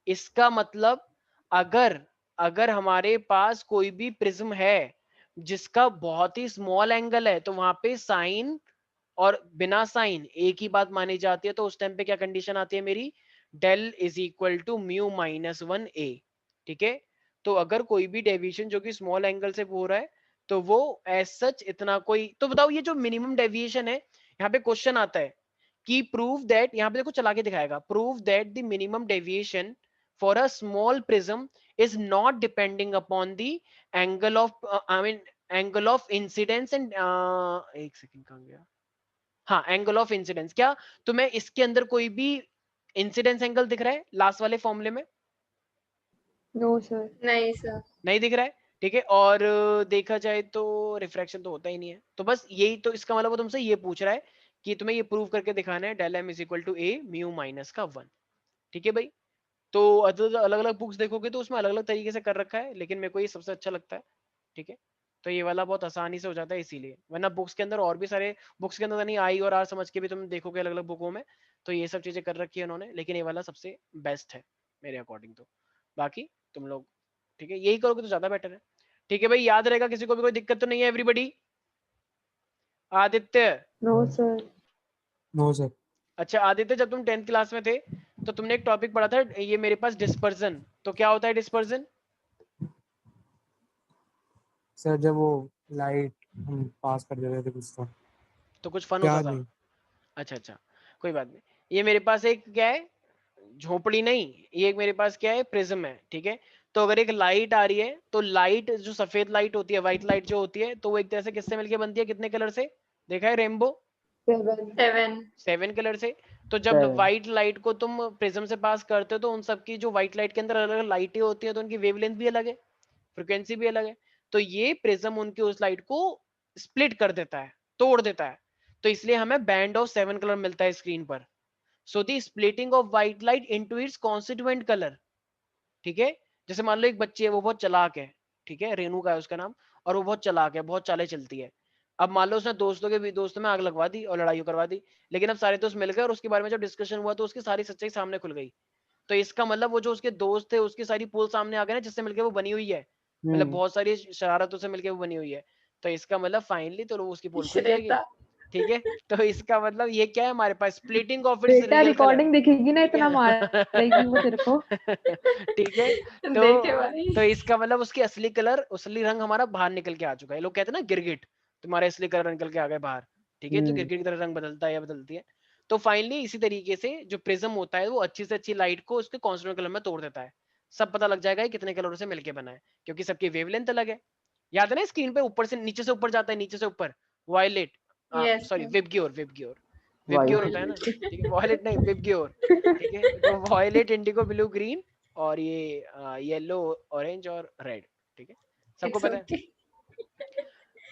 इसका मतलब अगर अगर हमारे पास कोई भी प्रिज्म है जिसका बहुत ही स्मॉल एंगल है, तो वहां पे साइन और बिना साइन एक ही बात मानी जाती है, तो उस टाइम पे क्या कंडीशन आती है मेरी, del is equal to mu minus one A, ठीक है। तो अगर कोई भी डेविएशन जो कि स्मॉल एंगल से हो रहा है, तो वो एज सच इतना कोई, तो बताओ ये जो मिनिमम डेविएशन है, यहाँ पे क्वेश्चन आता है कि प्रूव दैट, यहाँ पे देखो चला के दिखाएगा, prove that the minimum deviation for a small prism is not depending upon the angle of, I mean angle of incidence and, एक सेकंड कहाँ गया, हाँ एंगल ऑफ इंसिडेंस। क्या तुम्हें इसके अंदर कोई भी इंसिडेंस एंगल दिख रहा है लास्ट वाले फॉर्मूले में? No, sir. नहीं sir. नहीं दिख रहा है, ठीक है। और देखा जाए तो रिफ्रैक्शन तो होता ही नहीं है, तो बस यही, तो इसका मतलब वो तुमसे ये पूछ रहा है कि तुम्हें ये प्रूव करके दिखाना है del M is equal to A mu minus का वन, ठीक है भाई। तो अलग अलग बुक्स देखोगे तो उसमें अलग अलग तरीके से कर रखा है, लेकिन मेरे को ये सबसे अच्छा लगता है, ठीक है। तो ये वाला बहुत आसानी से हो जाता है इसीलिए, वरना बुक्स के अंदर और भी सारे, बुक्स के अंदर नहीं आई और आर समझ के भी तुम देखोगे अलग अलग बुकों में, तो ये सब चीजें कर रखी है उन्होंने, लेकिन ये वाला सबसे बेस्ट है मेरे अकॉर्डिंग तो। बाकी तुम लोग, ठीक है, यही करोगे तो ज्यादा बेटर है, ठीक है भाई। याद रहेगा, किसी को भी कोई दिक्कत तो नहीं है? Everybody, Aditya, No, sir. No sir. अच्छा आदित्य, जब तुम 10th क्लास में थे तो तुमने एक टॉपिक पढ़ा था, ये मेरे पास डिस्पर्जन, तो क्या होता है डिस्पर्जन? सर जब वो लाइट हम पास कर देते थे कुछ तो कुछ फन होता याद था? नहीं। अच्छा अच्छा, कोई बात नहीं। ये मेरे पास एक क्या है, झोपड़ी नहीं, ये एक मेरे पास क्या है, प्रिज्म है, ठीक है। तो अगर एक लाइट आ रही है, तो लाइट जो सफेद लाइट होती है, व्हाइट लाइट जो होती है, तो वो एक तरह से किससे मिलके बनती है, कितने कलर से देखा है, रेनबो? 7. 7. 7 कलर से। तो जब व्हाइट लाइट को तुम प्रिज्म से पास करते हो, तो उन सबकी जो व्हाइट लाइट के अंदर अलग अलग लाइटें होती है, तो उनकी वेवलेंथ भी अलग है, फ्रिक्वेंसी भी अलग है। तो ये प्रिज्म उनकी उस लाइट को स्प्लिट कर देता है, तोड़ देता है, तो इसलिए हमें बैंड ऑफ 7 कलर मिलता है स्क्रीन पर। So the splitting of white light into its constituent colour, ठीक है। जैसे मान लो एक बच्ची है, वो बहुत चालाक है, ठीक है, रेणु का है उसका नाम, और वो बहुत चालाक है, बहुत चालें चलती है। अब मान लो उसने दोस्तों में आग लगवा दी और लड़ाई करवा दी, लेकिन अब सारे दोस्त मिल गए और उसके बारे में जब डिस्कशन हुआ तो उसकी सारी सच्चाई सामने खुल गई। तो इसका मतलब वो जो उसके दोस्त थे उसकी सारी पोल सामने आ गए ना, जिससे मिलकर वो बनी हुई है, मतलब बहुत सारी शरारतों से मिलकर वो बनी हुई है। तो इसका मतलब फाइनली तो उसकी पोल खुल जाएगी, श्वेता. ठीक है। तो इसका मतलब ये क्या है, हमारे पास स्प्लिटिंग ऑफ इट्स बेटा रियल कलर, रिकॉर्डिंग दिखेगी ना, ठीक इतना मारेगी वो तेरे को। है। ठीक है, देखे भाई. तो इसका मतलब उसकी असली कलर, असली रंग हमारा बाहर निकल के आ चुका है। लोग कहते हैं ना गिरगिट, तुम्हारे असली कलर निकल के आ गए बाहर, ठीक है, तो गिरगिट की तरह रंग बदलता है या बदलती है। तो फाइनली इसी तरीके से जो प्रिज्म होता है वो अच्छी से अच्छी लाइट को उसके कॉन्स्टेंट कलर में तोड़ देता है। सब पता लग जाएगा ये कितने कलरों से मिलके बना है, क्योंकि सबकी वेवलेंथ अलग है। याद है ना, स्क्रीन पे ऊपर से नीचे से ऊपर जाता है, नीचे से ऊपर violet, Yes, sorry sir. VIBGYOR, VIBGYOR White. VIBGYOR होता है ना, ठीक है, वायलेट नहीं विबग्योर, ठीक है। तो वायलेट, इंडिगो, ब्लू, ग्रीन और ये येलो, ऑरेंज और रेड, ठीक है, सबको It's पता है। okay.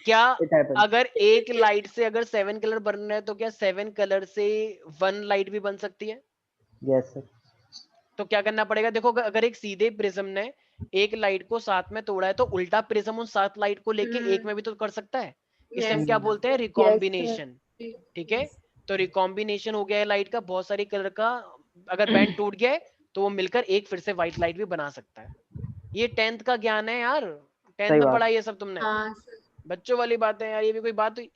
क्या It happens. अगर एक लाइट से अगर 7 कलर बन रहे हैं तो क्या 7 कलर से 1 लाइट भी बन सकती है? Yes, sir. तो क्या करना पड़ेगा, देखो अगर एक सीधे प्रिज्म ने एक लाइट को 7 में तोड़ा है तो उल्टा प्रिज्म उन 7 लाइट को लेके एक में भी तो कर सकता है। इसे हम Yes, क्या sir. बोलते हैं, रिकॉम्बिनेशन, ठीक है। तो रिकॉम्बिनेशन हो गया है लाइट का, बहुत सारी कलर का, अगर बैंड टूट गया है तो वो मिलकर एक फिर से व्हाइट लाइट भी बना सकता है। ये 10th का ज्ञान है यार, 10th सही में बात। पढ़ा ये सब तुमने, हाँ sir. बच्चों वाली बातें यार, ये भी कोई बात हुई?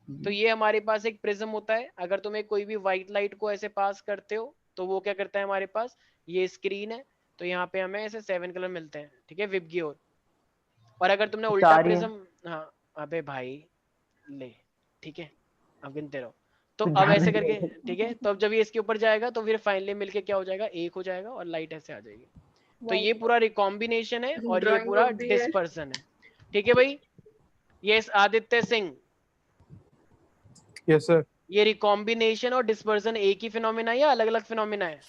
तो ये हमारे पास एक प्रिज्म होता है, अगर तुम्हें कोई भी व्हाइट लाइट को ऐसे पास करते हो तो वो क्या करता है, हमारे पास ये स्क्रीन है, तो यहाँ पे हमें ऐसे 7 कलर मिलते हैं, ठीक है, विबग्योर। और अगर तुमने उल्टा चार ही हैं। प्रिज्म, हाँ अबे भाई ले, ठीक है, अब गिनते रहो। तो तो अब ज्यादा ऐसे ही करके, है। ठीक है, तो अब जब ये इसके ऊपर जाएगा तो फिर फाइनली मिलके क्या हो जाएगा, एक हो जाएगा और लाइट ऐसे आ जाएगी। तो ये पूरा रिकॉम्बिनेशन है और ये Drawing पूरा of the year. डिस्पर्सन है, ठीक है भाई। ये आदित्य सिंह, यस सर। ये रिकॉम्बिनेशन और डिस्पर्सन एक ही फिनोमिना है या अलग अलग फिनोमिना है?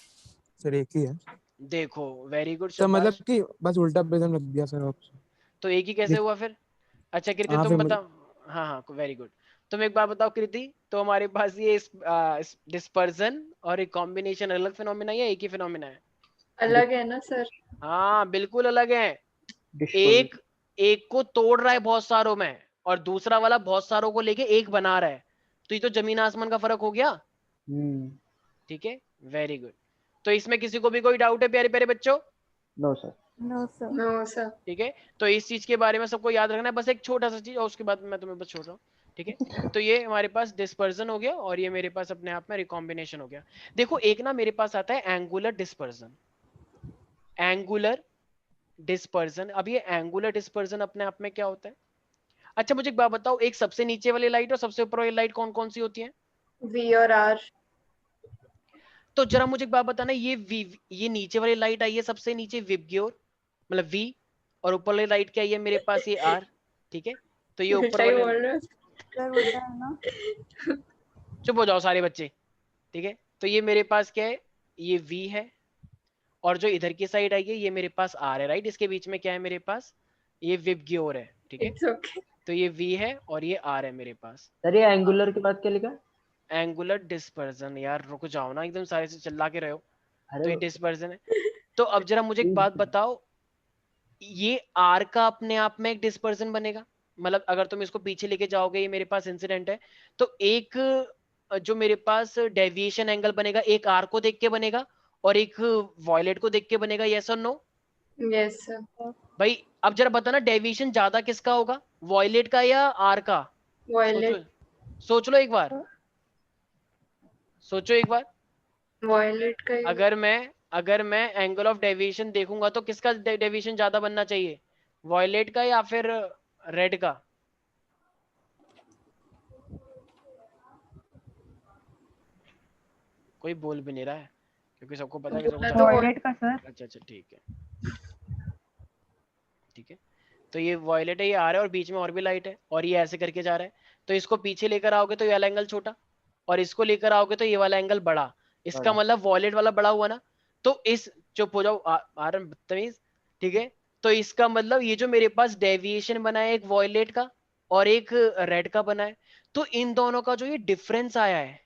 सर एक ही है देखो वेरी गुड, सर, मतलब शाबाश। कि बस उल्टा प्रिज्म लग गया सर आपसे। तो एक ही कैसे हुआ फिर? अच्छा कृति हाँ तुम फिर मुझे बताओ। हाँ हाँ वेरी गुड। तुम एक बार बताओ कृति, तो हमारे पास ये डिस्पर्सन और रिकॉम्बिनेशन अलग फिनोमिना या एक ही फिनोमिना है? अलग है ना सर? हाँ बिल्कुल अलग है। Dispersion. एक को तोड़ रहा है बहुत सारों में और दूसरा वाला बहुत सारों को लेके एक बना रहा है, तो ये तो जमीन आसमान का फर्क हो गया, ठीक है, वेरी गुड। तो इसमें किसी को भी कोई डाउट है प्यारे प्यारे बच्चों? No, sir. No sir. No sir. ठीक है, तो इस चीज के बारे में सबको याद रखना है, बस एक छोटा सा चीज, और उसके बाद मैं तुम्हें बस छोड़ रहा हूँ, ठीक है। तो ये हमारे पास डिस्पर्जन हो गया और ये मेरे पास अपने आप में रिकॉम्बिनेशन हो गया। देखो एक ना मेरे पास आता है एंगुलर डिस्पर्जन, एंगुलर डिस्पर्जन। अब ये एंगुलर डिस्पर्जन अपने आप में क्या होता है? अच्छा मुझे एक बात बताओ, एक सबसे नीचे वाली लाइट और सबसे ऊपर वाली लाइट कौन कौन सी होती है? V और R. तो जरा मुझे एक बात बताना, ये नीचे वाली लाइट आई है सबसे नीचे विबग्योर, मतलब V, और ऊपर वाली लाइट क्या आई है मेरे पास, ये R, ठीक है। तो ये ऊपर उल्टा ही वाले, बोल रहे हो. सर होता है ना। चुप हो जाओ सारे बच्चे, ठीक है। तो ये मेरे पास क्या है, ये V है, और जो इधर की साइड आई है ये मेरे पास R है, राइट। इसके बीच में क्या है मेरे पास, ये विबग्योर है, ठीक है। It's okay. तो ये V है और ये R है मेरे पास। सर ये एंगुलर के बाद क्या लिखा? एंगुलर डिस्पर्जन, यार रुक जाओ ना, एकदम सारे से चिल्ला के रहे हो। तो अरे ये डिस्पर्जन है। तो अब जरा मुझे एक बात बताओ, ये R का अपने आप में एक डिस्पर्जन बनेगा, मतलब अगर तुम इसको पीछे लेके जाओगे, ये मेरे पास इंसिडेंट है, तो एक जो मेरे पास डेविएशन एंगल बनेगा, एक R को देख के बनेगा और एक वॉयलेट को देख के बनेगा, यस और नो? Yes sir. भाई अब जरा बताना, डेविएशन ज्यादा किसका होगा, वॉयलेट का या R का? Violet. सोच लो एक बार, सोचो एक बार। Violet का ही. अगर मैं एंगल ऑफ डेविएशन देखूंगा तो किसका डेविएशन ज्यादा बनना चाहिए, वॉयलेट का या फिर रेड का? कोई बोल भी नहीं रहा है, क्योंकि सबको पता है कि सबको ज्यादा- Violet का सर। अच्छा अच्छा ठीक है, ठीक है। तो ये वॉयलेट है, ये आ रहा है, और बीच में और भी लाइट है, और ये ऐसे करके जा रहा है। तो इसको पीछे लेकर आओगे तो ये वाला एंगल छोटा, और इसको लेकर आओगे तो ये वाला एंगल बड़ा। इसका बड़ा। मतलब वॉयलेट वाला बड़ा हुआ ना। तो इस, चुप हो जाओ आरन बदतमीज, ठीक है। तो इसका मतलब ये जो मेरे पास डेविएशन बना है एक वॉयलेट का और एक रेड का बना है, तो इन दोनों का जो ये डिफरेंस आया है,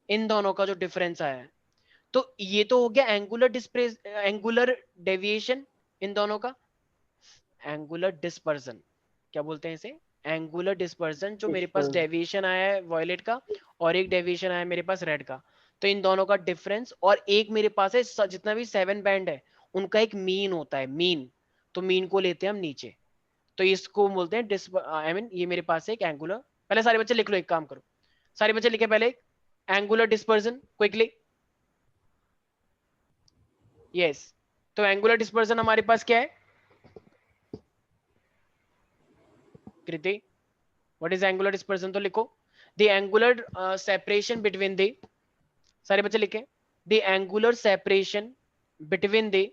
इन दोनों का जो डिफरेंस आया है, तो ये तो हो गया एंगुलर डेविएशन इन दोनों का। एंगुलर डिस्पर्जन क्या बोलते हैं इसे, एंगुलर डिस्पर्जन, जो मेरे पास Dispersion. डेविएशन आया है वॉयलेट का और एक डेविएशन आया है मेरे पास रेड का, तो इन दोनों का डिफरेंस, और एक मेरे पास है जितना भी 7 बैंड है उनका एक मीन होता है, मीन। तो मीन को लेते हैं हम नीचे, तो इसको बोलते हैं आई मीन ये मेरे पास है एक एंगुलर। पहले सारे बच्चे लिख लो, एक काम करो, सारे बच्चे लिखे पहले एंगुलर डिस्पर्जन क्विकली। यस, तो एंगुलर डिस्पर्जन हमारे पास क्या है Kriti, what is angular dispersion, तो लिखो। The angular separation between the, सारे बच्चे लिखें, the angular separation between the,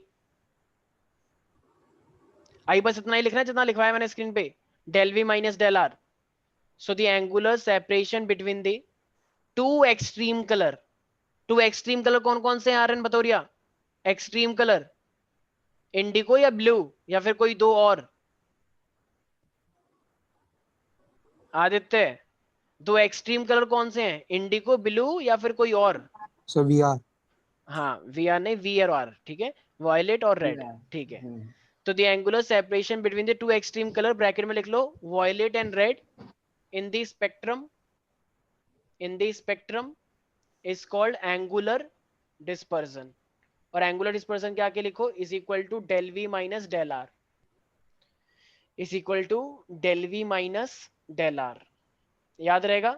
आई बस इतना ही लिखना है जितना लिखवाया मैंने स्क्रीन पे, del V minus del R. So the angular separation between the two extreme colour. Two extreme colour कौन कौन से हैं Aryan Bataoria? Extreme colour indigo या ब्लू या फिर कोई दो और? आदित्य, दो एक्सट्रीम कलर कौन से हैं? इंडिको, ब्लू या फिर कोई और? So VR. हाँ, वी आर नहीं, वी आर, ठीक है, वायलेट और रेड, ठीक है. तो the angular separation between the two extreme colour, bracket में लिख लो violet and red, in the spectrum, in the spectrum is called angular dispersion. और एंगुलर डिस्पर्जन क्या के लिखो, is equal to del V minus del R, is equal to del V minus del R. याद रहेगा?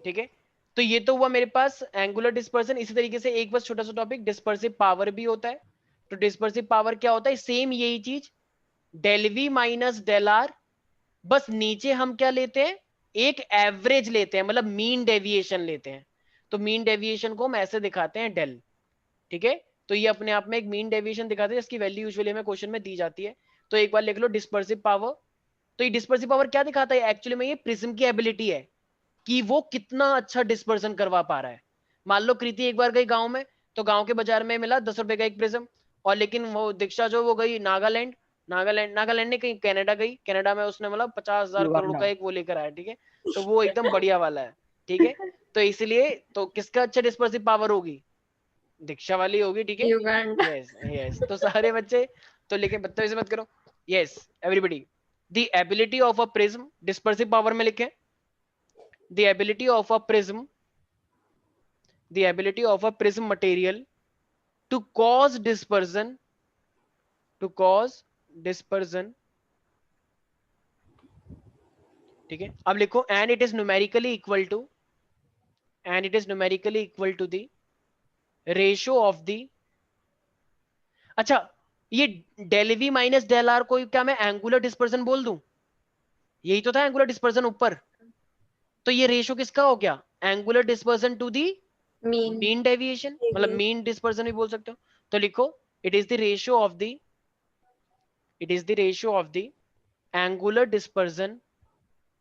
ठीक है, तो ये तो हुआ मेरे पास एंगुलर डिस्पर्सन. इसी तरीके से एक बस छोटा सा टॉपिक, डिस्पर्सिव पावर भी होता है. तो डिस्पर्सिव पावर क्या होता है? सेम यही चीज, del V minus del R, बस नीचे हम क्या लेते हैं, एक एवरेज लेते हैं, मतलब मीन डेविएशन लेते हैं. तो मीन डेविएशन को हम ऐसे दिखाते हैं डेल. ठीक है, तो ये अपने आप में एक मीन डेविएशन दिखाते हैं जिसकी वैल्यू यूजुअली हमें क्वेश्चन में दी जाती है. तो एक बार लिख लो डिस्पर्सिव पावर. तो ये डिस्पर्सिव पावर क्या दिखाता है? एक्चुअली में ये प्रिज्म की एबिलिटी है कि वो कितना अच्छा डिस्पर्सन करवा पा रहा है. मान लो कृति एक बार गई गांव में, तो गांव के बाजार में मिला 10 रुपए का एक प्रिज्म, और लेकिन वो दीक्षा जो वो गई नागालैंड, नागालैंड ने कहीं कनाडा गई, कनाडा में उसने मतलब 50,000 करोड़ का एक वो लेकर आया. ठीक है, तो वो एकदम बढ़िया वाला है. ठीक है, तो इसलिए तो किसका अच्छा डिस्पर्सिव पावर होगी? दीक्षा वाली होगी. ठीक है, युगांडा. Yes yes. तो सारे बच्चे तो लेके बदतमीजी मत करो. Yes everybody, the ability of a prism, dispersive power में लिखें, the ability of a prism, the ability of a prism material to cause dispersion, to cause dispersion. ठीक है, अब लिखो and it is numerically equal to, and it is numerically equal to the ratio of the. अच्छा, ये del V minus del R को क्या मैं angular dispersion बोल दूं? यही तो था एंगुलर डिस्पर्सन ऊपर. तो ये रेशियो किसका हो गया? Angular dispersion to the mean. Mean deviation, मतलब मीन डिस्पर्सन भी बोल सकते हो. तो लिखो it is the ratio of the, it is the ratio of the angular dispersion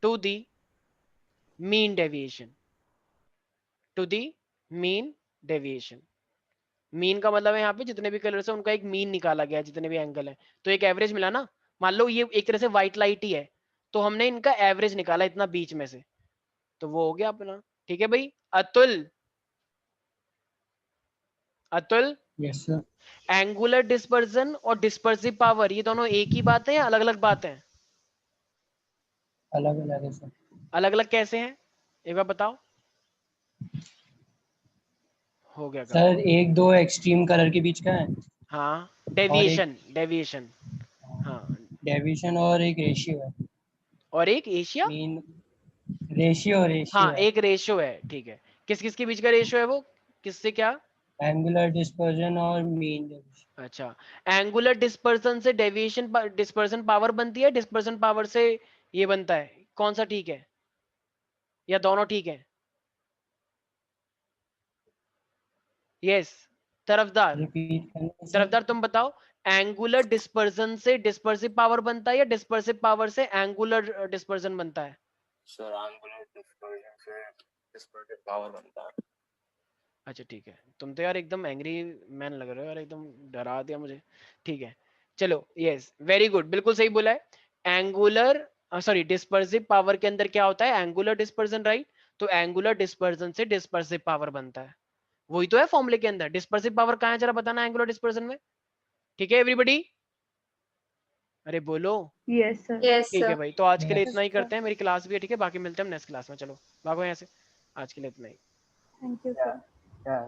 to the mean deviation, to the mean deviation. Mean का मतलब है यहाँ पे जितने भी कलर्स है उनका एक मीन निकाला गया है, जितने भी एंगल है, तो एक एवरेज मिला ना. मान लो ये एक तरह से व्हाइट लाइट ही है, तो हमने इनका एवरेज निकाला इतना बीच में से, तो वो हो गया अपना. ठीक है भाई. Atul, Atul, Yes sir. Angular dispersion और डिस्पर्सिव पावर ये दोनों एक ही बात है या अलग अलग बात है? अलग अलग है सर. अलग अलग कैसे हैं, एक बार बताओ. हो गया काम. सर एक दो एक्सट्रीम कलर के बीच का है. हाँ, डेविएशन, डेविएशन. हाँ, डेविएशन और एक रेशियो है. और एक एशिया, मीन रेशियो हाँ है. एक रेशियो है. ठीक है, किस किस के बीच का रेशियो है वो, किससे क्या? एंगुलर डिस्पर्जन और मीन डेविएशन. अच्छा, एंगुलर डिस्पर्सन से डेविएशन डिस्पर्सन पावर बनती है, डिस्पर्सन पावर से ये बनता है, कौन सा ठीक है या दोनों ठीक है? यस, तरफदार, रिपीट करना तरफदार तुम बताओ, एंगुलर डिस्पर्सन से डिस्पर्सिव पावर बनता है या डिस्पर्सिव पावर से एंगुलर डिस्पर्सन बनता है? सर एंगुलर डिस्पर्जन से डिस्पर्सिव पावर बनता है. अच्छा ठीक है, तुम तो यार एकदम एंग्री मैन लग रहे हो यार, एकदम डरा दिया मुझे. ठीक है, चलो. यस वेरी गुड, बिल्कुल सही बोला है. एंगुलर सॉरी डिस्पर्सिव पावर के अंदर क्या होता है? Angular dispersion, right. तो एंगुलर डिस्पर्सन से डिस्पर्सिव पावर बनता है, वही तो है फॉर्मूले के अंदर. डिस्पर्सिव पावर कहाँ है जरा बताना एंगुलर डिस्पर्सन में. ठीक है एवरीबॉडी, अरे बोलो. Yes sir. Yes ठीक है sir. भाई, तो आज के लिए Yes, इतना ही करते हैं, मेरी क्लास भी है. ठीक है, बाकी मिलते हैं हम नेक्स्ट क्लास में. चलो भागो यहाँ से, आज के लिए इतना ही. Thank you sir. Yeah.